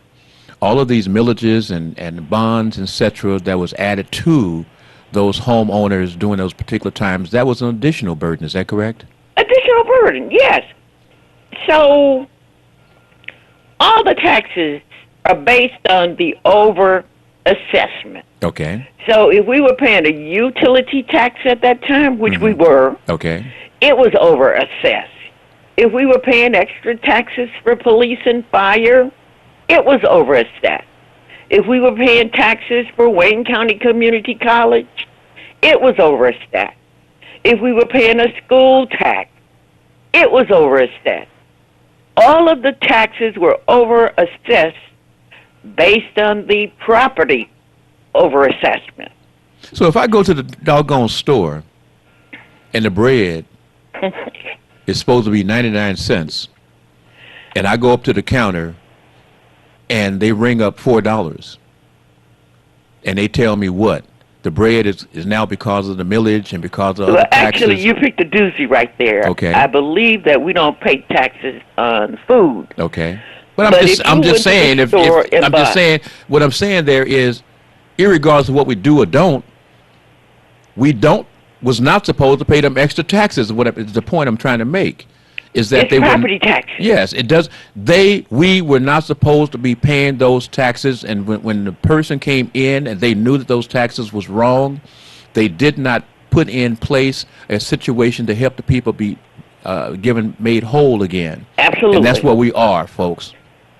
all of these millages and bonds, etc., that was added to those homeowners during those particular times, that was an additional burden. Is that correct? Additional burden, yes. So all the taxes are based on the over assessment. Okay. So if we were paying a utility tax at that time, which we were, Okay. it was over assessed. If we were paying extra taxes for police and fire, it was over assessed. If we were paying taxes for Wayne County Community College, it was over assessed. If we were paying a school tax, it was over assessed. All of the taxes were over assessed based on the property over assessment. So if I go to the doggone store and the bread is supposed to be 99 cents, and I go up to the counter and they ring up $4, and they tell me what? The bread is now because of the millage and because of Well, the taxes. actually, you picked a doozy right there. Okay. I believe that we don't pay taxes on food. Okay. But But I'm if just I'm you just went to the saying store if and I'm just bought- saying what I'm saying there is, irregardless of what we do or don't, we was not supposed to pay them extra taxes. What is the point I'm trying to make? Is that It's they property were taxes. Yes, it does. We were not supposed to be paying those taxes, and when the person came in and they knew that those taxes was wrong, they did not put in place a situation to help the people be made whole again. Absolutely. And that's what we are, folks.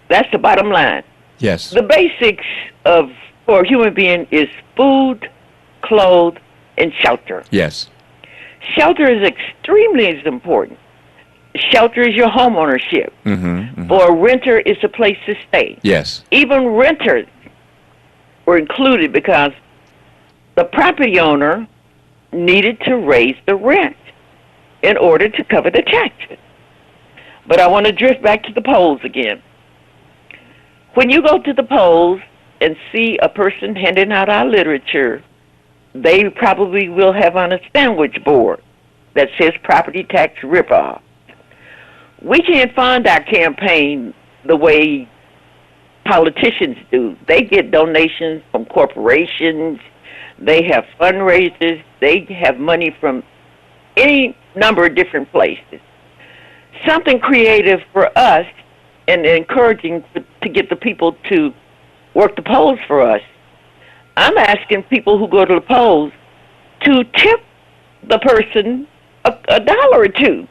That's the bottom line. Yes. The basics for a human being is food, clothes, and shelter. Yes. Shelter is extremely important. Shelter is your home ownership. For a renter, it's a place to stay. Yes. Even renters were included because the property owner needed to raise the rent in order to cover the taxes. But I want to drift back to the polls again. When you go to the polls and see a person handing out our literature, they probably will have on a sandwich board that says property tax ripoff. We can't fund our campaign the way politicians do. They get donations from corporations. They have fundraisers. They have money from any number of different places. Something creative for us and encouraging to get the people to work the polls for us. I'm asking people who go to the polls to tip the person a dollar or two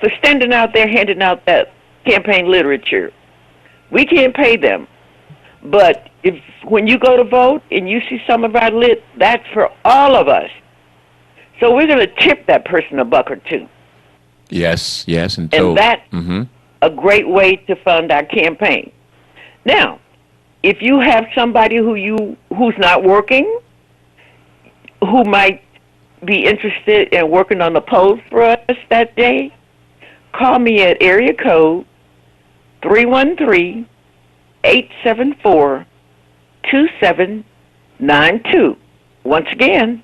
for standing out there handing out that campaign literature. We can't pay them. But when you go to vote and you see some of our lit, that's for all of us. So we're going to tip that person a buck or two. Yes, yes. And that's a great way to fund our campaign. Now, if you have somebody who's not working, who might be interested in working on the polls for us that day, call me at area code 313-874-2792. Once again,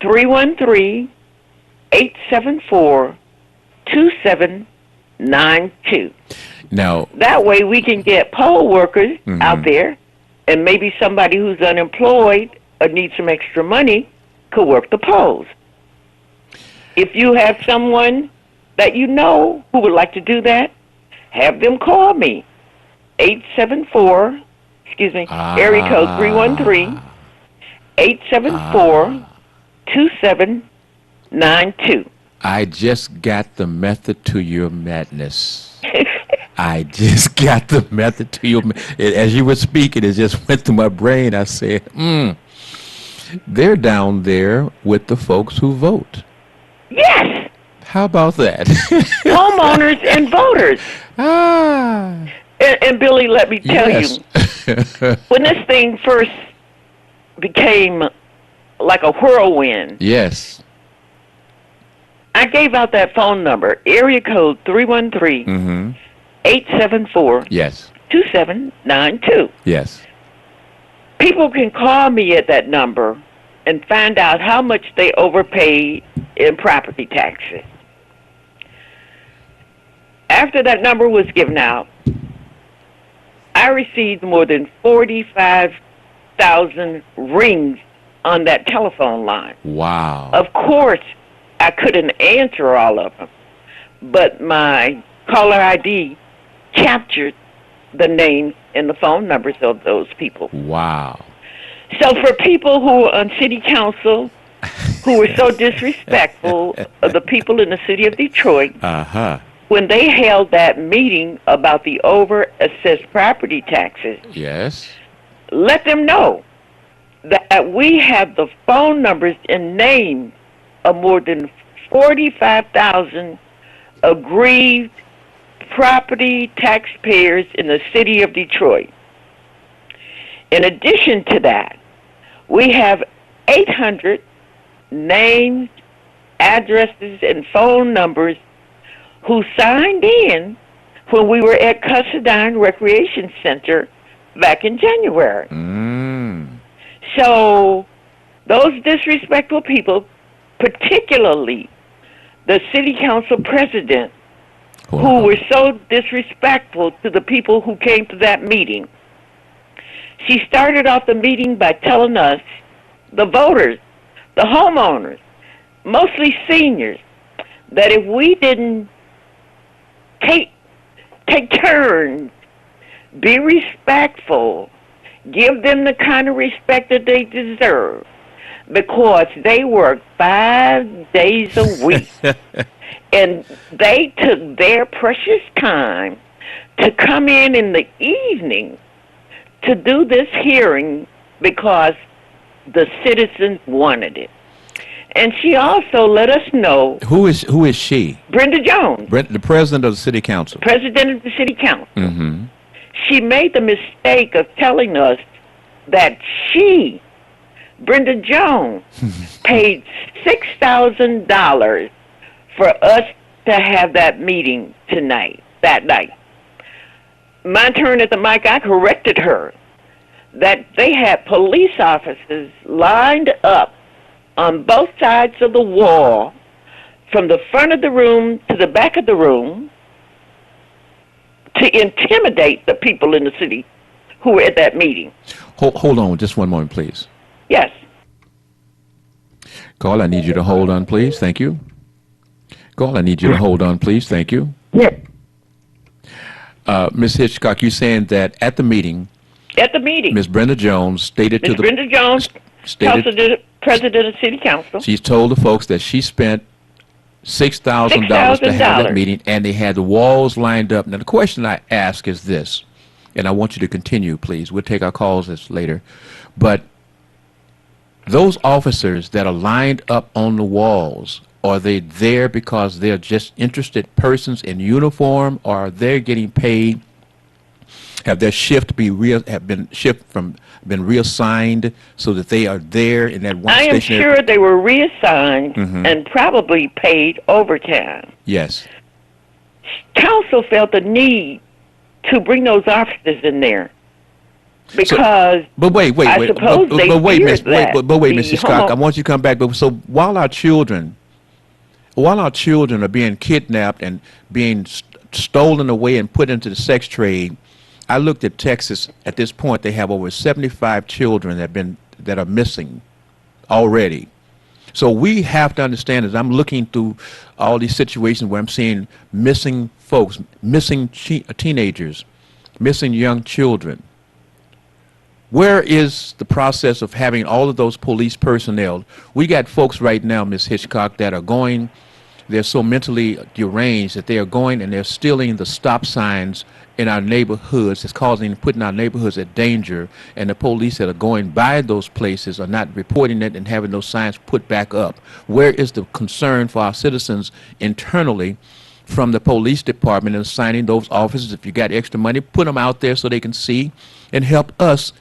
313-874-2792. Now, that way we can get poll workers out there, and maybe somebody who's unemployed or needs some extra money could work the polls. If you have someone that you know who would like to do that, have them call me. Area code 313-874-2792. I just got the method to your madness. I just got the method to your as you were speaking, it just went through my brain. I said, they're down there with the folks who vote. Yes. How about that? Homeowners and voters. And Billy, let me tell you, when this thing first became like a whirlwind, yes, I gave out that phone number, area code 313-874-2792. Yes. Yes. People can call me at that number and find out how much they overpaid in property taxes. After that number was given out, I received more than 45,000 rings on that telephone line. Wow. Of course, I couldn't answer all of them, but my caller ID captured the names and the phone numbers of those people. Wow. So for people who are on city council who were so disrespectful of the people in the city of Detroit, when they held that meeting about the over-assessed property taxes, yes, let them know that we have the phone numbers and names of more than 45,000 aggrieved property taxpayers in the city of Detroit. In addition to that, we have 800 names, addresses, and phone numbers who signed in when we were at Cussadine Recreation Center back in January. So those disrespectful people, particularly the city council president, who were so disrespectful to the people who came to that meeting, she started off the meeting by telling us, the voters, the homeowners, mostly seniors, that if we didn't take turns, be respectful, give them the kind of respect that they deserve, because they work 5 days a week, and they took their precious time to come in the evening to do this hearing because the citizens wanted it. And she also let us know. Who is she? Brenda Jones. The president of the city council. President of the city council. She made the mistake of telling us that she, Brenda Jones, paid $6,000 for us to have that meeting that night. My turn at the mic, I corrected her that they had police officers lined up on both sides of the wall, from the front of the room to the back of the room, to intimidate the people in the city who were at that meeting. Hold on just one moment, please. Yes. Carl, I need you to hold on, please. Thank you. Carl, I need you to hold on, please. Thank you. Yes. Ms. Hitchcock, you're saying that at the meeting, Ms. Brenda Jones stated Ms. Brenda Jones, president of city council. She's told the folks that she spent $6,000 to have that meeting, and they had the walls lined up. Now, the question I ask is this, and I want you to continue, please. We'll take our calls this later. But those officers that are lined up on the walls, are they there because they're just interested persons in uniform, or are they getting paid? Have their shift been reassigned so that they are there in that one station? I am sure they were reassigned and probably paid overtime. Yes. Council felt the need to bring those officers in there because wait, I suppose they feared that. But wait, Ms. Hitchcock, I want you to come back. But so while our children are being kidnapped and being stolen away and put into the sex trade, I looked at Texas. At this point, they have over 75 children that are missing already. So we have to understand, as I'm looking through all these situations where I'm seeing missing folks, missing teenagers, missing young children, where is the process of having all of those police personnel? We got folks right now, Ms. Hitchcock, that are going, they're so mentally deranged that they are going and they're stealing the stop signs in our neighborhoods. It's putting our neighborhoods at danger, and the police that are going by those places are not reporting it and having those signs put back up. Where is the concern for our citizens internally from the police department and assigning those officers? If you got extra money, put them out there so they can see and help us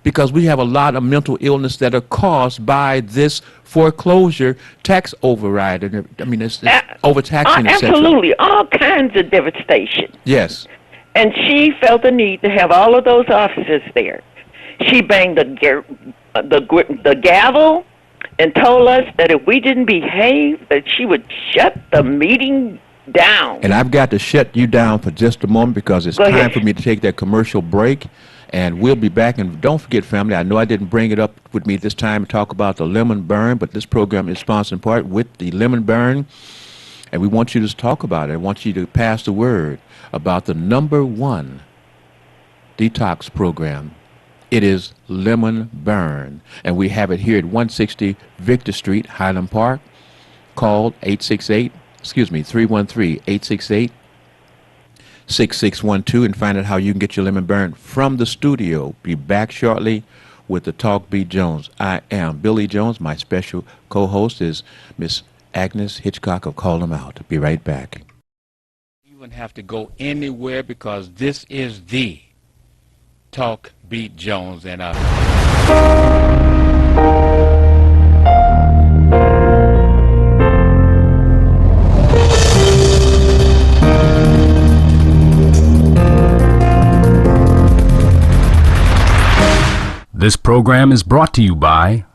because we have a lot of mental illness that are caused by this foreclosure tax override. And I mean, it's overtaxing, etc. Absolutely, all kinds of devastation. Yes. And she felt the need to have all of those officers there. She banged the gavel and told us that if we didn't behave, that she would shut the meeting down. And I've got to shut you down for just a moment because it's time for me to take that commercial break. And we'll be back. And don't forget, family, I know I didn't bring it up with me this time to talk about the lemon burn, but this program is sponsored in part with the lemon burn. And we want you to talk about it. I want you to pass the word about the #1 detox program. It is Lemon Burn. And we have it here at 160 Victor Street, Highland Park. Call 313-868-6612 and find out how you can get your lemon burn from the studio. Be back shortly with the Talk Beat Jones. I am Billy Jones. My special co-host is Miss Agnes Hitchcock of Call Them Out. Be right back. You wouldn't have to go anywhere because this is the Talk Beat Jones. And This program is brought to you by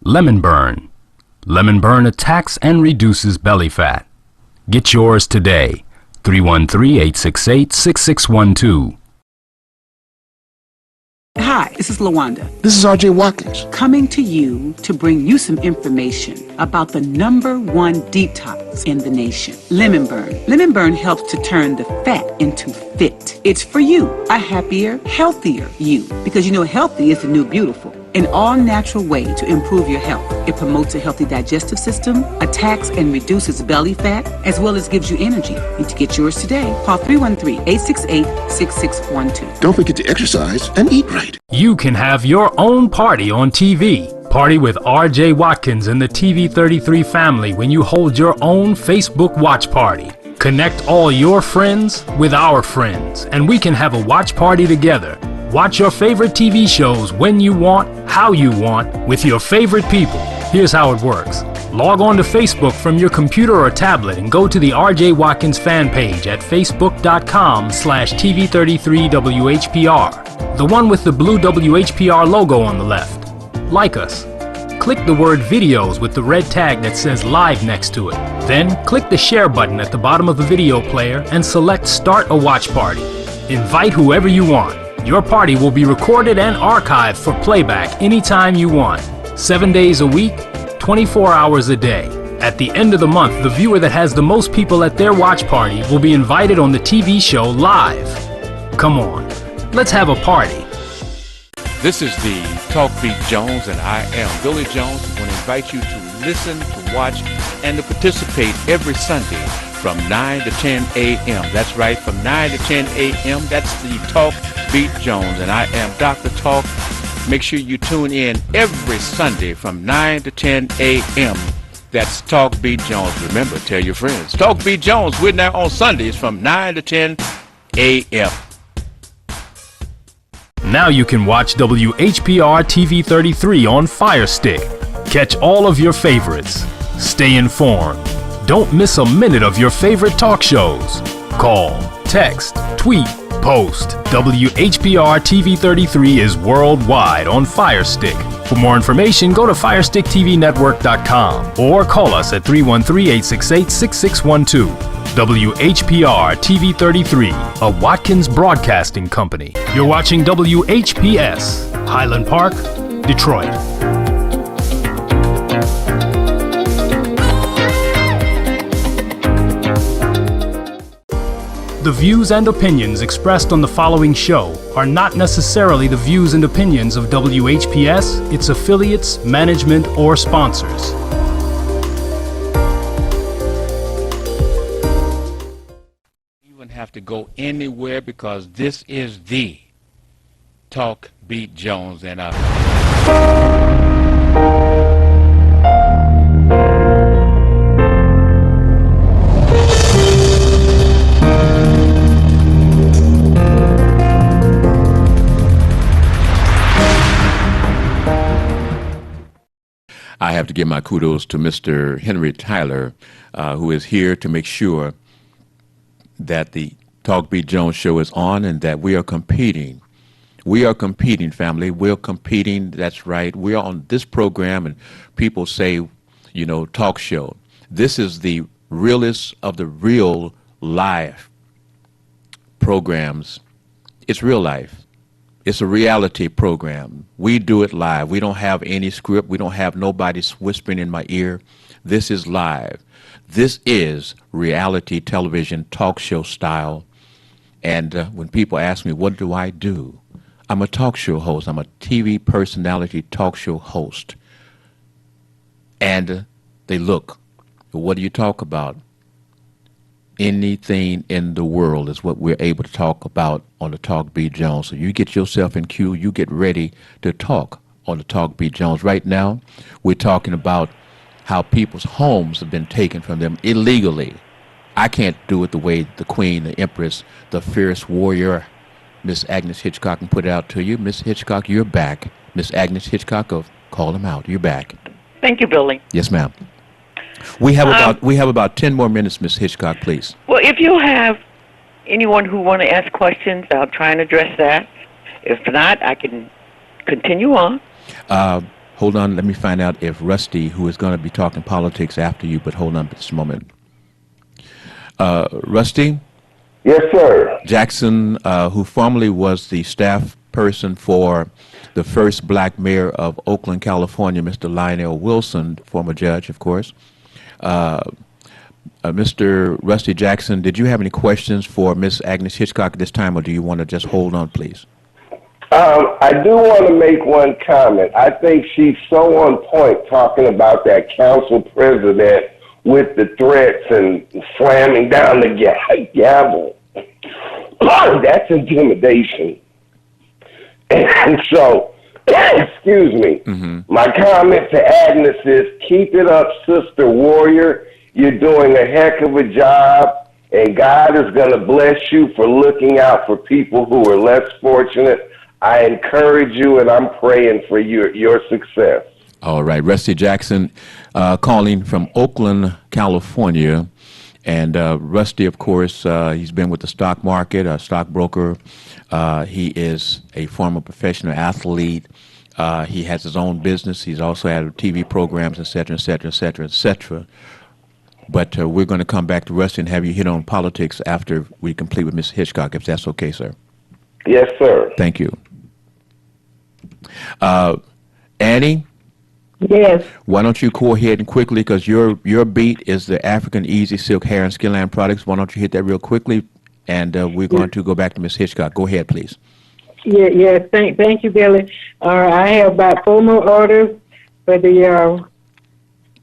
Lemon Burn. Lemon Burn attacks and reduces belly fat. Get yours today. 313-868-6612. Hi, this is Lawanda. This is R.J. Watkins. Coming to you to bring you some information about the #1 detox in the nation, Lemon Burn. Lemon Burn helps to turn the fat into fit. It's for you, a happier, healthier you. Because you know healthy is the new beautiful. An all-natural way to improve your health. It promotes a healthy digestive system, attacks and reduces belly fat, as well as gives you energy. Need to get yours today. Call 313-868-6612. Don't forget to exercise and eat right. You can have your own party on TV. Party with R.J. Watkins and the TV33 family when you hold your own Facebook watch party. Connect all your friends with our friends, and we can have a watch party together. Watch your favorite TV shows when you want, how you want, with your favorite people. Here's how it works. Log on to Facebook from your computer or tablet and go to the R.J. Watkins fan page at facebook.com/TV33WHPR. The one with the blue WHPR logo on the left. Like us. Click the word videos with the red tag that says live next to it. Then click the share button at the bottom of the video player and select start a watch party. Invite whoever you want. Your party will be recorded and archived for playback anytime you want. 7 days a week, 24 hours a day. At the end of the month, the viewer that has the most people at their watch party will be invited on the TV show live. Come on, let's have a party. this is the Talk Beat Jones, and I am Billy Jones. I want to invite you to listen, to watch, and to participate every Sunday from 9 to 10 a.m. That's right, from 9 to 10 a.m. That's the Talk Beat Jones, and I am Dr. Talk. Make sure you tune in every Sunday from 9 to 10 a.m. That's Talk Beat Jones. Remember, tell your friends. Talk Beat Jones, we're now on Sundays from 9 to 10 a.m. Now you can watch WHPR TV 33 on Fire Stick. Catch all of your favorites. Stay informed. Don't miss a minute of your favorite talk shows. Call, text, tweet, post. WHPR TV 33 is worldwide on Fire Stick. For more information, go to FirestickTVNetwork.com or call us at 313-868-6612. WHPR TV 33, a Watkins Broadcasting Company. You're watching WHPS, Highland Park, Detroit. The views and opinions expressed on the following show are not necessarily the views and opinions of WHPS, its affiliates, management, or sponsors. Have to go anywhere because this is the Talk Beat Jones, and I have to give my kudos to Mr. Henry Tyler, who is here to make sure that the Talk Beat Jones show is on and that we are competing. We are competing, family. We're competing. That's right. We are on this program, and people say, you know, talk show. This is the realest of the real live programs. It's real life. It's a reality program. We do it live. We don't have any script. We don't have nobody whispering in my ear. This is live. This is reality television talk show style. And when people ask me, what do I do? I'm a talk show host. I'm a TV personality talk show host. And they look, what do you talk about? Anything in the world is what we're able to talk about on the Talk Beat Jones. So you get yourself in queue, you get ready to talk on the Talk Beat Jones. Right now, we're talking about how people's homes have been taken from them illegally. I can't do it the way the Queen, the Empress, the fierce warrior, Miss Agnes Hitchcock, can put it out to you. Miss Hitchcock, you're back. Miss Agnes Hitchcock of Call Them Out. You're back. Thank you, Billy. Yes, ma'am. We have about 10 more minutes, Miss Hitchcock, please. Well, if you have anyone who want to ask questions, I'll try and address that. If not, I can continue on. Hold on. Let me find out if Rusty, who is going to be talking politics after you, but hold on just a moment. Rusty? Yes, sir. Jackson, who formerly was the staff person for the first black mayor of Oakland, California, Mr. Lionel Wilson, former judge, of course. Mr. Rusty Jackson, did you have any questions for Miss Agnes Hitchcock at this time, or do you want to just hold on, please? I do want to make one comment. I think she's so on point talking about that council president with the threats and slamming down the gavel. That's intimidation. And so, excuse me, my comment to Agnes is, keep it up, Sister Warrior. You're doing a heck of a job, and God is going to bless you for looking out for people who are less fortunate. I encourage you, and I'm praying for your success. All right. Rusty Jackson calling from Oakland, California. And Rusty, of course, he's been with the stock market, a stockbroker. He is a former professional athlete. He has his own business. He's also had TV programs, et cetera, et cetera, et cetera, et cetera. But we're going to come back to Rusty and have you hit on politics after we complete with Ms. Hitchcock, if that's okay, sir. Yes, sir. Thank you. Annie? Yes. Why don't you go ahead and quickly, because your beat is the African Easy Silk Hair and Skin Line products. Why don't you hit that real quickly, and we're going to go back to Ms. Hitchcock. Go ahead, please. Yeah. Thank you, Billy. I have about 4 more orders for the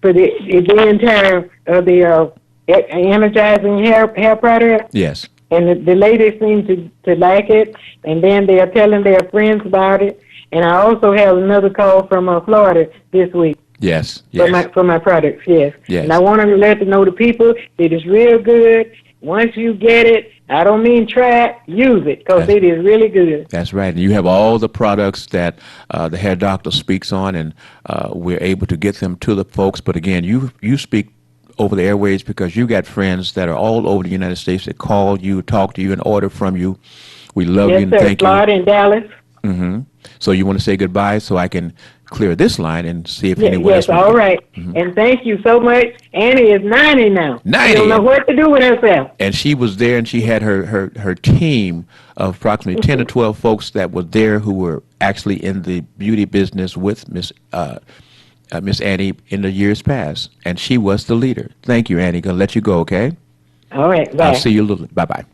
entire the energizing hair product. Yes. And the ladies seem to like it, and then they are telling their friends about it. And I also have another call from Florida this week. Yes. For my products, yes. And I want to let the people it is real good. Once you get it, I don't mean try it, use it, because it is really good. That's right. And you have all the products that the hair doctor speaks on, and we're able to get them to the folks. But again, you speak over the airways because you got friends that are all over the United States that call you, talk to you, and order from you. We love you and thank you. Florida and Dallas. Mm-hmm. So you want to say goodbye so I can clear this line and see if anyone else. Yes, all right. And thank you so much. Annie is 90 now. 90. She don't know what to do with herself. And she was there, and she had her team of approximately 10 to 12 folks that were there who were actually in the beauty business with Miss Annie in the years past, and she was the leader. Thank you, Annie. Gonna let you go, okay? All right. Bye. I'll see you a little. Bye bye.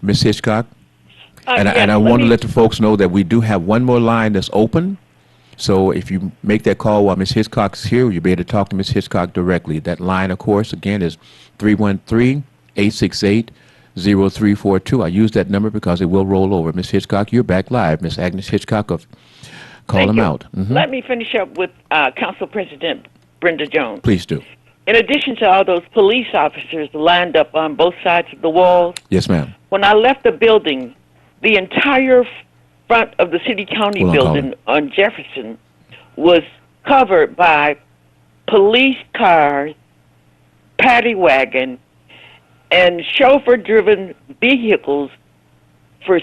Miss Hitchcock. And I want to let the folks know that we do have one more line that's open. So if you make that call while Ms. Hitchcock is here, you'll be able to talk to Ms. Hitchcock directly. That line, of course, again, is 313-868-0342. I use that number because it will roll over. Ms. Hitchcock, you're back live. Ms. Agnes Hitchcock of Call Them Out. Let me finish up with Council President Brenda Jones. Please do. In addition to all those police officers lined up on both sides of the walls, yes, ma'am. When I left the building, the entire front of the city-county building on Jefferson was covered by police cars, paddy wagon, and chauffeur-driven vehicles for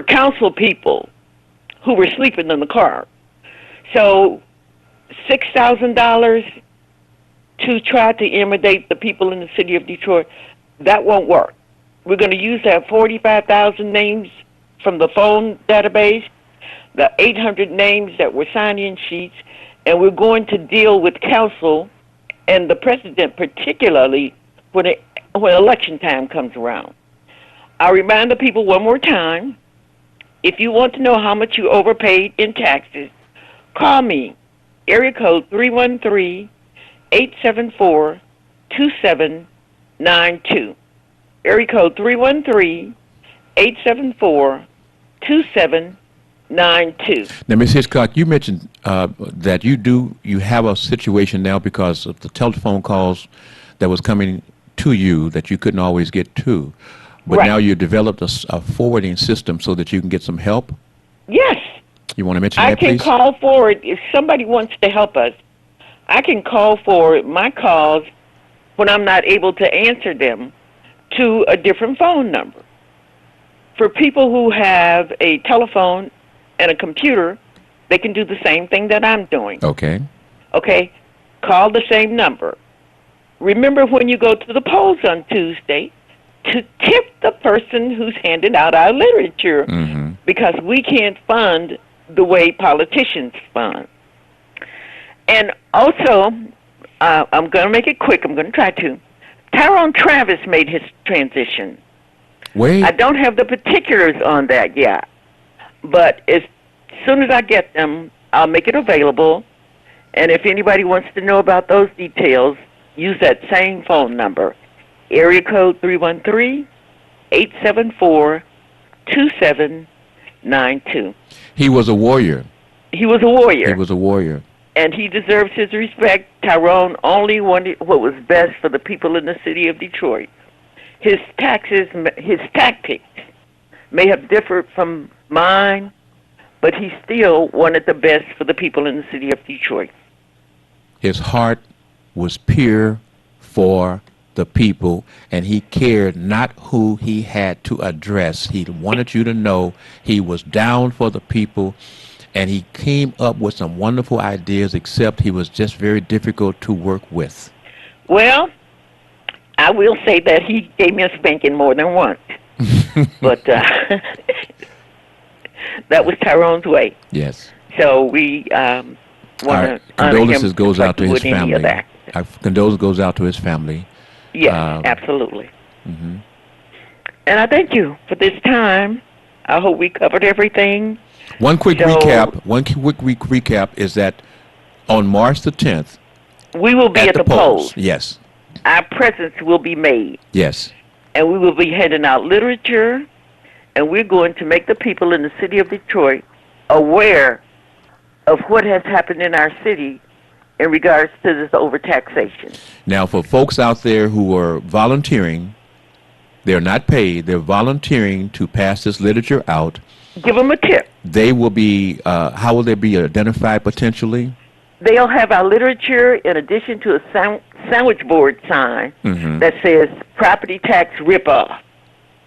council people who were sleeping in the car. So $6,000 to try to intimidate the people in the city of Detroit, that won't work. We're going to use that 45,000 names from the phone database, the 800 names that were sign-in sheets, and we're going to deal with council and the president, particularly when election time comes around. I'll remind the people one more time, if you want to know how much you overpaid in taxes, call me, area code 313-874-2792. Area code 313-874-2792. Now, Ms. Hitchcock, you mentioned that you have a situation now because of the telephone calls that was coming to you that you couldn't always get to. But Right. now you developed a forwarding system so that you can get some help? Yes. You want to mention I that, can please? call forward if somebody wants to help us. I can call forward my calls when I'm not able to answer them to a different phone number. For people who have a telephone and a computer, they can do the same thing that I'm doing. Okay. Okay? Call the same number. Remember when you go to the polls on Tuesday to tip the person who's handing out our literature because we can't fund the way politicians fund. And also, I'm going to make it quick. I'm going to try to. Tyrone Travis made his transition. Wait. I don't have the particulars on that yet, but as soon as I get them, I'll make it available. And if anybody wants to know about those details, use that same phone number, area code 313-874-2792. He was a warrior. He was a warrior. He was a warrior. And he deserves his respect. Tyrone only wanted what was best for the people in the city of Detroit. His tactics may have differed from mine, but he still wanted the best for the people in the city of Detroit. His heart was pure for the people, and he cared not who he had to address. He wanted you to know he was down for the people, and he came up with some wonderful ideas, except he was just very difficult to work with. Well, I will say that he gave me a spanking more than once. But that was Tyrone's way. Yes. So we want to condolences goes out to his any of family. that. Our condolences goes out to his family. Yes, absolutely. Mm-hmm. And I thank you for this time. I hope we covered everything. One quick recap is that on March the 10th, we will be at the polls. Yes. Our presence will be made. Yes. And we will be handing out literature, and we're going to make the people in the city of Detroit aware of what has happened in our city in regards to this overtaxation. Now, for folks out there who are volunteering, they're not paid, they're volunteering to pass this literature out. Give them a tip. They will be, how will they be identified potentially? They'll have our literature in addition to a sandwich board sign that says property tax ripoff.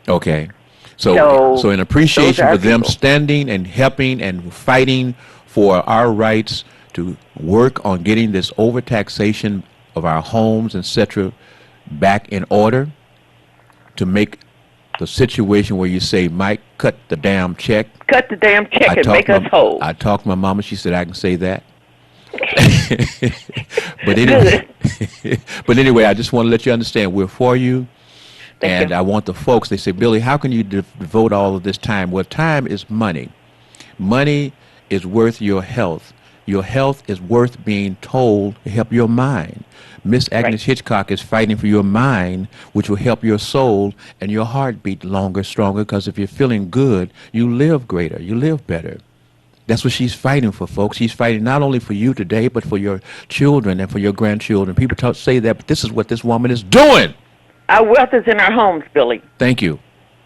Okay. So in appreciation for them standing and helping and fighting for our rights to work on getting this overtaxation of our homes, etc., back in order, to make the situation where you say, Mike, cut the damn check. Cut the damn check and make us whole. I talked to my mama. She said I can say that. but anyway, I just want to let you understand we're for you. Thank you. I want the folks, they say, Billy, how can you devote all of this time? Well, time is money. Money is worth your health. Your health is worth being told to help your mind. Miss Agnes Hitchcock is fighting for your mind, which will help your soul and your heart beat longer, stronger, because if you're feeling good, you live greater, you live better. That's what she's fighting for, folks. She's fighting not only for you today, but for your children and for your grandchildren. People say that, but this is what this woman is doing. Our wealth is in our homes, Billy. Thank you.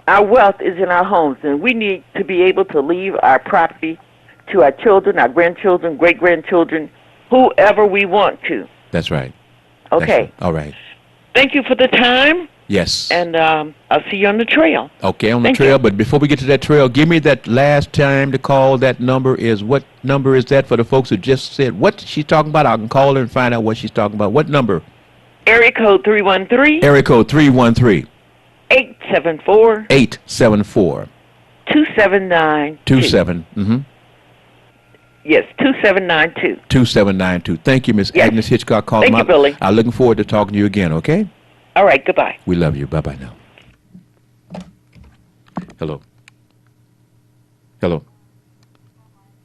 Our wealth is in our homes, and we need to be able to leave our property to our children, our grandchildren, great-grandchildren, whoever we want to. That's right. Okay. That's right. All right. Thank you for the time. Yes. And I'll see you on the trail. Okay, on the Thank trail. you. But before we get to that trail, give me that last time to call. That number is, what number is that for the folks who just said what she's talking about? I can call her and find out what she's talking about. What number? Area code 313. Area code 313. 874. 874. 2792. Yes, 2792. 2792. Thank you, Miss Yes. Agnes Hitchcock. Call Thank them you, out. Billy. I'm looking forward to talking to you again, okay? All right, goodbye. We love you. Bye-bye now. Hello. Hello.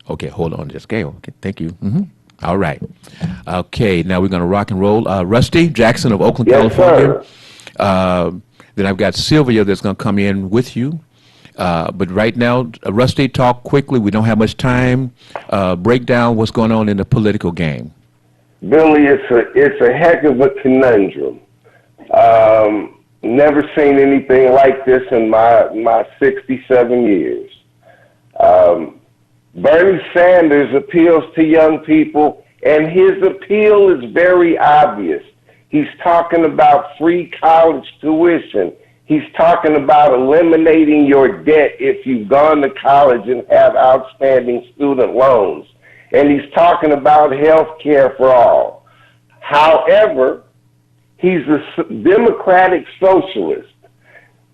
Okay, hold on just scale. Okay, thank you. All right. Okay, now we're going to rock and roll. Rusty Jackson of Oakland, Yes, California. Then I've got Sylvia that's going to come in with you. But right now, Rusty, talk quickly. We don't have much time. Break down what's going on in the political game. Billy, it's a heck of a conundrum. Never seen anything like this in my 67 years. Bernie Sanders appeals to young people, and his appeal is very obvious. He's talking about free college tuition. He's talking about eliminating your debt if you've gone to college and have outstanding student loans. And he's talking about health care for all. However, he's a democratic socialist.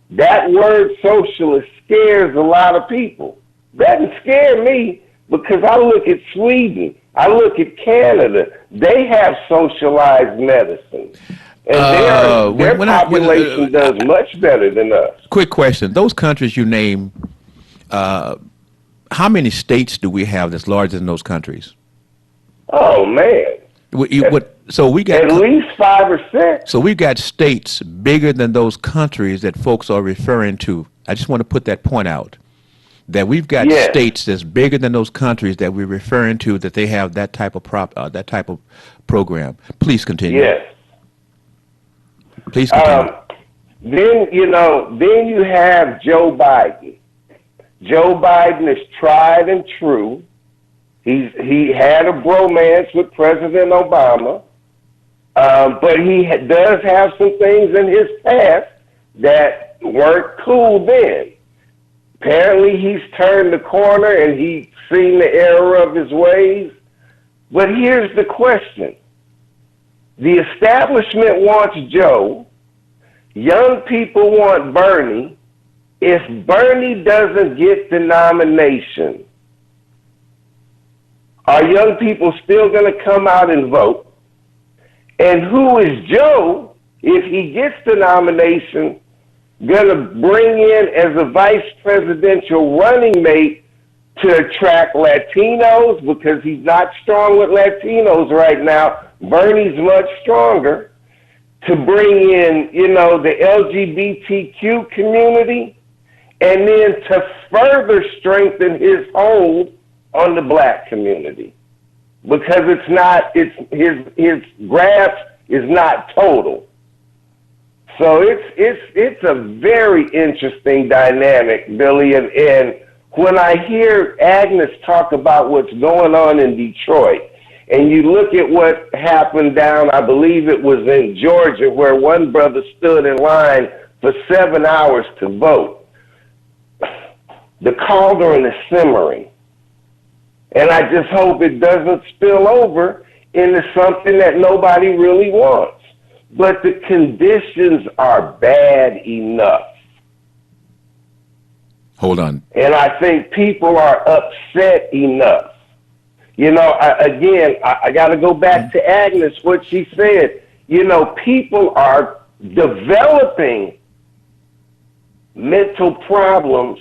That word socialist scares a lot of people. Doesn't scare me, because I look at Sweden, I look at Canada. They have socialized medicine. And their population does much better than us. Quick question. Those countries you name, how many states do we have that's larger than those countries? Oh, man. So we got at least 5 or 6. So we've got states bigger than those countries that folks are referring to. I just want to put that point out, that we've got states that's bigger than those countries that we're referring to, that they have that type of program. Please continue. Yes. Please continue. Then you have Joe Biden. Joe Biden is tried and true. He had a bromance with President Obama, but he does have some things in his past that weren't cool then. Apparently, he's turned the corner and he's seen the error of his ways. But here's the question. The establishment wants Joe. Young people want Bernie. If Bernie doesn't get the nomination, are young people still going to come out and vote? And who is Joe, if he gets the nomination, going to bring in as a vice presidential running mate to attract Latinos? Because he's not strong with Latinos right now. Bernie's much stronger. To bring in, the LGBTQ community, and then to further strengthen his hold on the black community, because his grasp is not total. So it's a very interesting dynamic, Billy. And when I hear Agnes talk about what's going on in Detroit, and you look at what happened down, I believe it was in Georgia, where one brother stood in line for 7 hours to vote, the cauldron is simmering. And I just hope it doesn't spill over into something that nobody really wants. But the conditions are bad enough. Hold on. And I think people are upset enough. I got to go back to Agnes, what she said. People are developing mental problems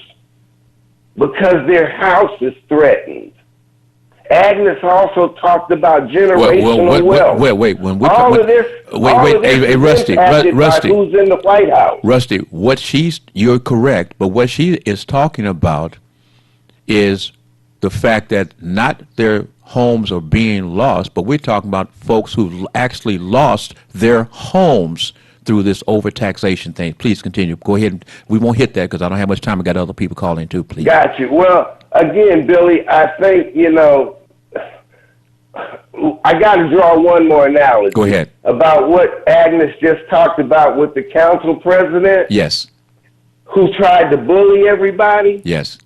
because their house is threatened. Agnes also talked about generational wealth. Wait. Rusty. Who's in the White House? Rusty, you're correct, but what she is talking about is the fact that not their homes are being lost, but we're talking about folks who've actually lost their homes through this overtaxation thing. Please continue. Go ahead. We won't hit that because I don't have much time. I got other people calling too, please. Got you. Well, again, Billy, I think, you know, I got to draw one more analogy. Go ahead. About what Agnes just talked about with the council president. Yes. Who tried to bully everybody. Yes.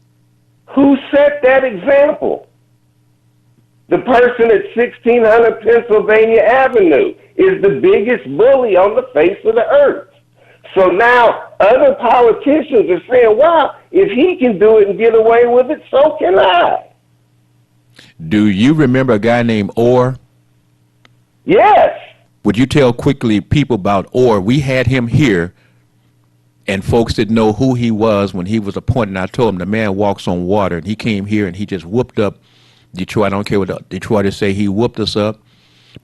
Who set that example? The person at 1600 Pennsylvania Avenue is the biggest bully on the face of the earth. So now other politicians are saying, wow, if he can do it and get away with it, so can I. Do you remember a guy named Orr? Yes. Would you tell quickly people about Orr? We had him here, and folks didn't know who he was when he was appointed. I told him the man walks on water, and he came here and he just whooped up Detroit. I don't care what the Detroiters say. He whooped us up,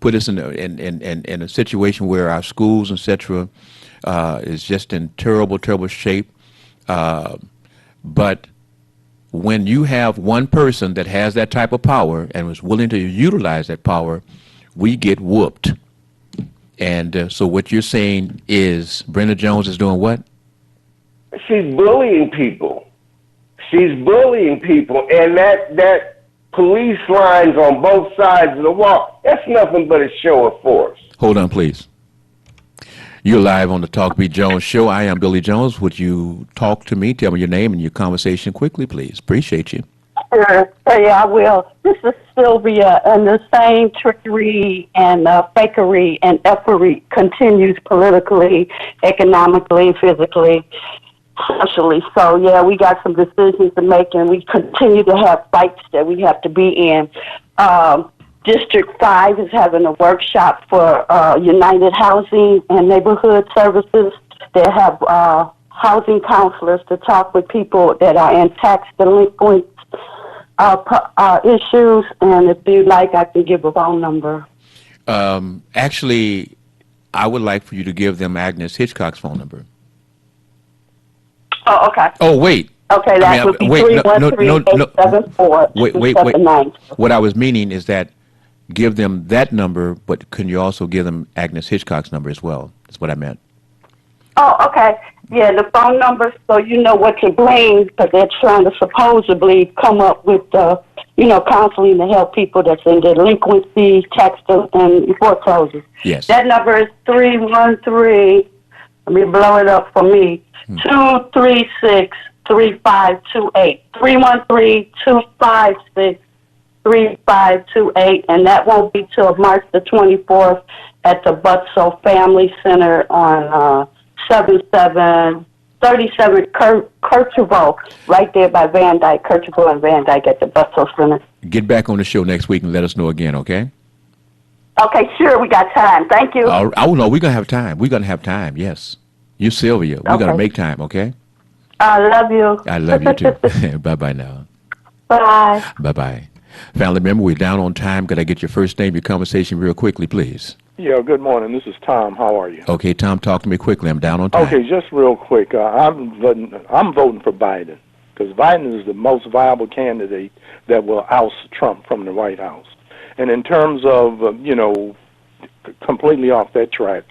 put us in a situation where our schools, etc., is just in terrible, terrible shape. But when you have one person that has that type of power and was willing to utilize that power, we get whooped. And so what you're saying is Brenda Jones is doing what? She's bullying people. She's bullying people. And that police lines on both sides of the wall, that's nothing but a show of force. Hold on, please. You're live on the Talk Beat Jones show. I am Billy Jones. Would you talk to me? Tell me your name and your conversation quickly, please. Appreciate you. Yeah, I will. This is Sylvia, and the same trickery and fakery and effery continues politically, economically, physically, socially. So, yeah, we got some decisions to make, and we continue to have fights that we have to be in. District 5 is having a workshop for United Housing and Neighborhood Services. They have housing counselors to talk with people that are in tax delinquent issues. And if you like, I can give a phone number. Actually, I would like for you to give them Agnes Hitchcock's phone number. Oh, okay. Oh, wait. Okay, that would be 313-874. Wait. What I was meaning is that give them that number, but can you also give them Agnes Hitchcock's number as well? That's what I meant. Oh, okay. Yeah, the phone number, so you know what to bring, because they're trying to supposedly come up with, counseling to help people that's in delinquency, tax and foreclosures. Yes. That number is 313, let me blow it up for me, 236-3528. 313-256-3528, and that won't be till March the 24th at the Butso Family Center on 37 Kercheval, right there by Van Dyke, Kercheval and Van Dyke at the Butso Center. Get back on the show next week and let us know again, okay? Okay, sure, we got time. Thank you. Oh, no, we're going to have time. We're going to have time, yes. You, Sylvia, we're going to make time, okay? I love you. I love you, too. Bye-bye now. Bye. Bye-bye. Family member, we're down on time. Could I get your first name, your conversation real quickly, please? Yeah, good morning. This is Tom. How are you? Okay, Tom, talk to me quickly. I'm down on time. Okay, just real quick. I'm voting for Biden because Biden is the most viable candidate that will oust Trump from the White House. And in terms of, completely off that track,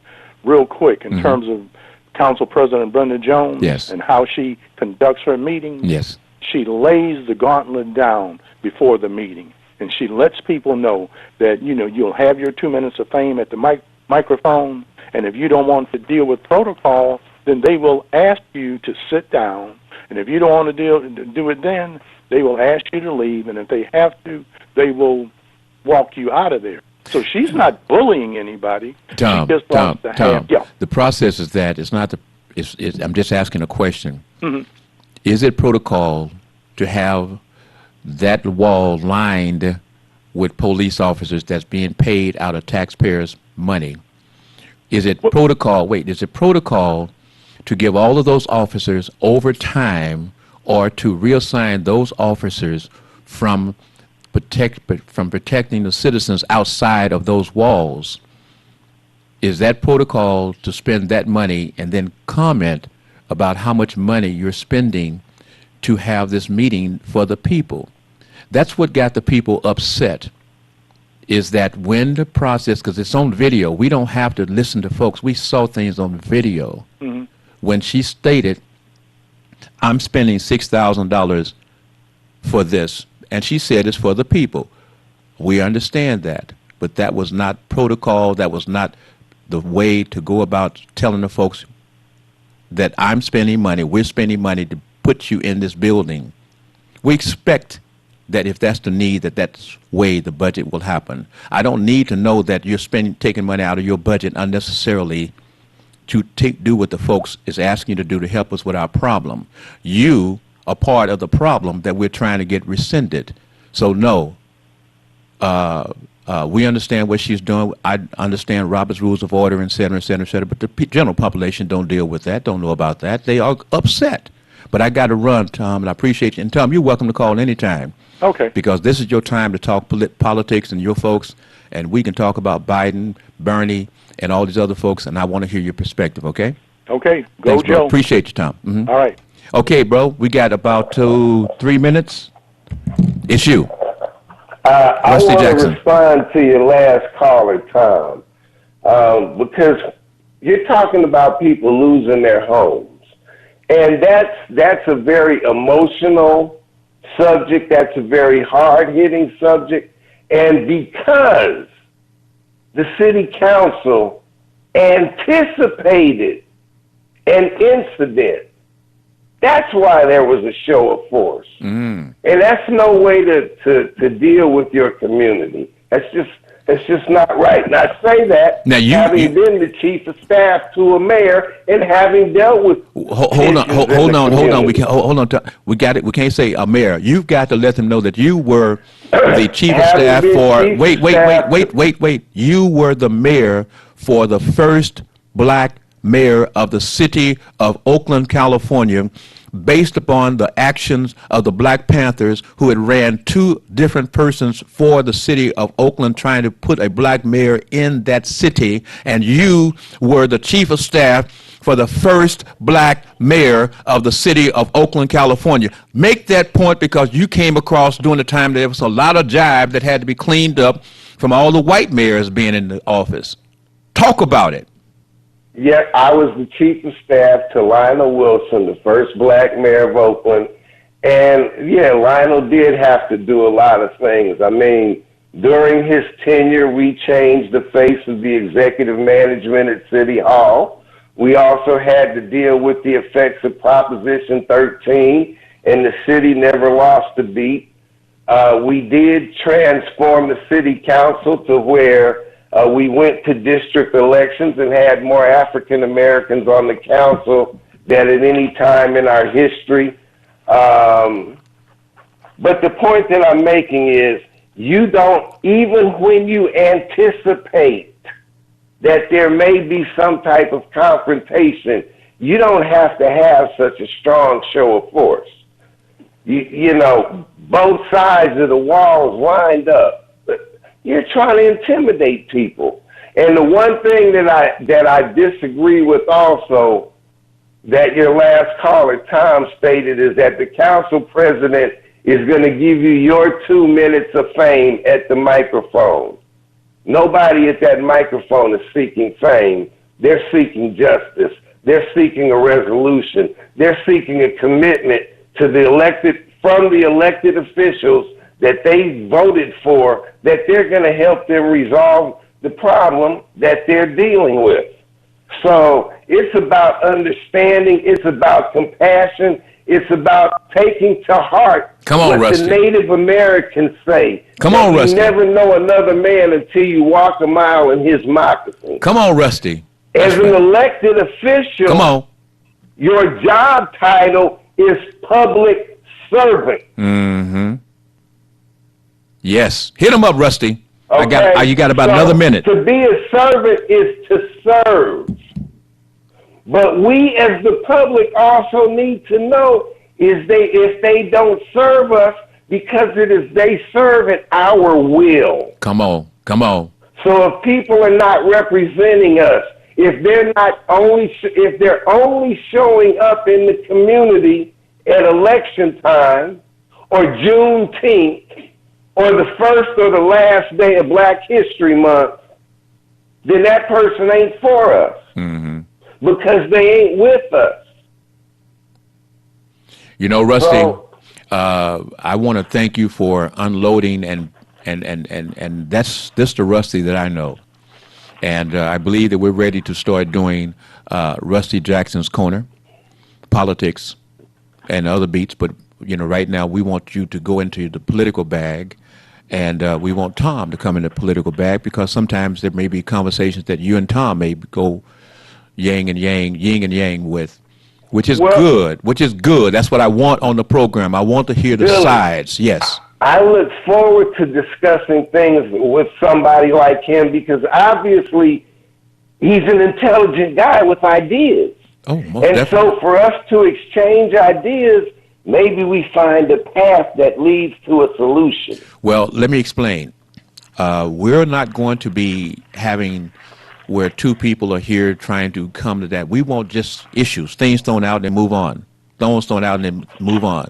real quick, in terms of Council President Brenda Jones and how she conducts her meetings, she lays the gauntlet down before the meeting. And she lets people know that, you'll have your 2 minutes of fame at the microphone, and if you don't want to deal with protocol, then they will ask you to sit down. And if you don't want to do it then, they will ask you to leave. And if they have to, they will walk you out of there. So she's not bullying anybody. Tom, she just wants to have, the process is that it's not I'm just asking a question. Mm-hmm. Is it protocol to have that wall lined with police officers that's being paid out of taxpayers' money? Is it protocol to give all of those officers overtime or to reassign those officers from protecting the citizens outside of those walls? Is that protocol to spend that money and then comment about how much money you're spending to have this meeting for the people? That's what got the people upset, is that when the process, because it's on video, we don't have to listen to folks. We saw things on video. When she stated, I'm spending $6,000 for this, and she said it's for the people. We understand that, but that was not protocol. That was not the way to go about telling the folks that I'm spending money, we're spending money to put you in this building. We expect that if that's the need, that's way the budget will happen. I don't need to know that you're taking money out of your budget unnecessarily to do what the folks is asking you to do to help us with our problem. You are part of the problem that we're trying to get rescinded. So no, we understand what she's doing. I understand Robert's Rules of Order, et cetera, et cetera, et cetera. But the general population don't deal with that, don't know about that. They are upset. But I got to run, Tom, and I appreciate you. And Tom, you're welcome to call anytime. Okay. Because this is your time to talk politics and your folks, and we can talk about Biden, Bernie, and all these other folks, and I want to hear your perspective, okay? Okay. Go, Thanks, Joe. Bro. Appreciate you, Tom. Mm-hmm. All right. Okay, bro. We got about 3 minutes. It's you. I want to respond to your last caller, Tom, because you're talking about people losing their homes. And that's a very emotional subject. That's a very hard-hitting subject. And because the city council anticipated an incident, that's why there was a show of force. And that's no way to deal with your community. That's just not right. And I say that now having been the chief of staff to a mayor and having dealt with hold on. We got it. We can't say a mayor. You've got to let them know that you were the chief of staff for. Wait. You were the mayor for the first black mayor of the city of Oakland, California, based upon the actions of the Black Panthers, who had ran 2 different persons for the city of Oakland trying to put a black mayor in that city, and you were the chief of staff for the first black mayor of the city of Oakland, California. Make that point, because you came across during the time there was a lot of jive that had to be cleaned up from all the white mayors being in the office. Talk about it. Yeah, I was the chief of staff to Lionel Wilson, the first black mayor of Oakland. And yeah, Lionel did have to do a lot of things. I mean, during his tenure, we changed the face of the executive management at City Hall. We also had to deal with the effects of Proposition 13, and the city never lost a beat. We did transform the city council to where we went to district elections and had more African Americans on the council than at any time in our history. But the point that I'm making is, you don't, even when you anticipate that there may be some type of confrontation, you don't have to have such a strong show of force. You know, both sides of the walls lined up. You're trying to intimidate people. And the one thing that I disagree with also, that your last caller, Tom, stated, is that the council president is going to give you your 2 minutes of fame at the microphone. Nobody at that microphone is seeking fame. They're seeking justice. They're seeking a resolution. They're seeking a commitment to from the elected officials that they voted for, that they're going to help them resolve the problem that they're dealing with. So it's about understanding. It's about compassion. It's about taking to heart what Rusty. the Native Americans say. Come on, Rusty. You never know another man until you walk a mile in his moccasins. Come on, Rusty. As an elected official, come on, your job title is public servant. Mm-hmm. Yes. Hit him up, Rusty. Okay. You got about another minute. To be a servant is to serve. But we as the public also need to know if they don't serve us, because they serve at our will. Come on. So if people are not representing us, if they're only showing up in the community at election time or Juneteenth or the first or the last day of Black History Month, then that person ain't for us. Mm-hmm. Because they ain't with us. You know, Rusty, So, I want to thank you for unloading, and that's the Rusty that I know. And I believe that we're ready to start doing Rusty Jackson's Corner, politics, and other beats. But, you know, right now we want you to go into the political bag, and we want Tom to come in the political bag, because sometimes there may be conversations that you and Tom may go yin and yang with, which is good, That's what I want on the program. I want to hear the sides. Yes. I look forward to discussing things with somebody like him, because obviously he's an intelligent guy with ideas. Oh, most and definitely. So for us to exchange ideas, maybe we find a path that leads to a solution. Well, let me explain. We're not going to be having where two people are here trying to come to that. We want just issues, things thrown out and then move on. Thrones thrown out and then move on.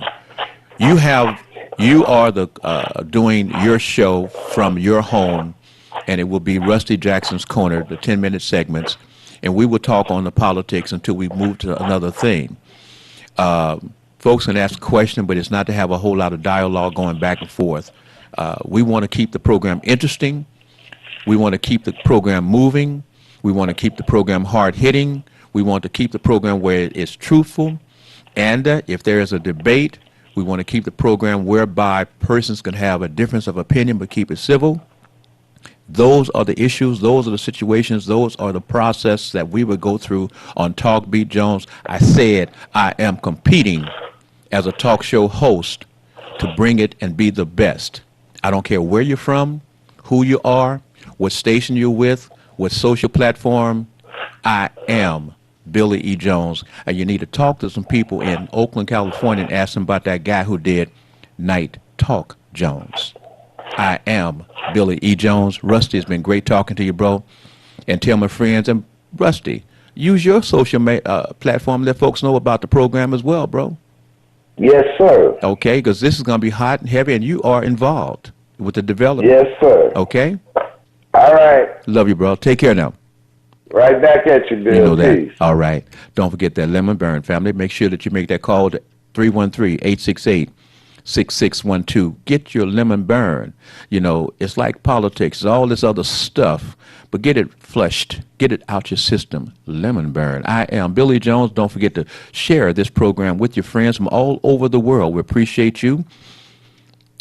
You are doing your show from your home, and it will be Rusty Jackson's Corner, the 10-minute segments, and we will talk on the politics until we move to another thing. Folks can ask a question, but it's not to have a whole lot of dialogue going back and forth. We want to keep the program interesting. We want to keep the program moving. We want to keep the program hard-hitting. We want to keep the program where it's truthful. And if there is a debate, we want to keep the program whereby persons can have a difference of opinion but keep it civil. Those are the issues. Those are the situations. Those are the process that we would go through on Talk Beat Jones. I said I am competing as a talk show host to bring it and be the best. I don't care where you're from, who you are, what station you're with, what social platform. I am Billy E. Jones, and you need to talk to some people in Oakland, California, and ask them about that guy who did Night Talk Jones. I am Billy E. Jones. Rusty, it's been great talking to you, bro. And tell my friends, and Rusty, use your social platform to let folks know about the program as well, bro. Yes, sir. Okay, because this is going to be hot and heavy, and you are involved with the development. Yes, sir. Okay? All right. Love you, bro. Take care now. Right back at you, Bill. You know that. Peace. All right. Don't forget that Lemon Burn family. Make sure that you make that call to 313-868-6612. Get your lemon burn. You know, it's like politics, it's all this other stuff, but get it flushed. Get it out your system. Lemon burn. I am Billy Jones. Don't forget to share this program with your friends from all over the world. We appreciate you.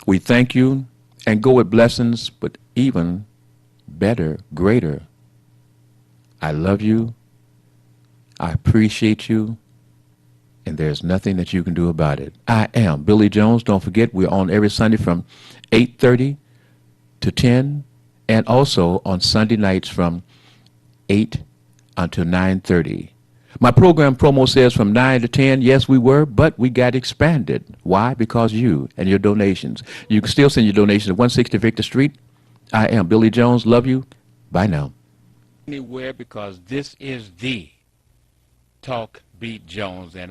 We thank you, and go with blessings, but even better, greater. I love you. I appreciate you. And there's nothing that you can do about it. I am Billy Jones. Don't forget, we're on every Sunday from 8:30 to 10, and also on Sunday nights from 8 until 9:30. My program promo says from 9 to 10. Yes, we were, but we got expanded. Why? Because you and your donations. You can still send your donations at 160 Victor Street. I am Billy Jones. Love you. Bye now. Anywhere, because this is the Talk Beat Jones, and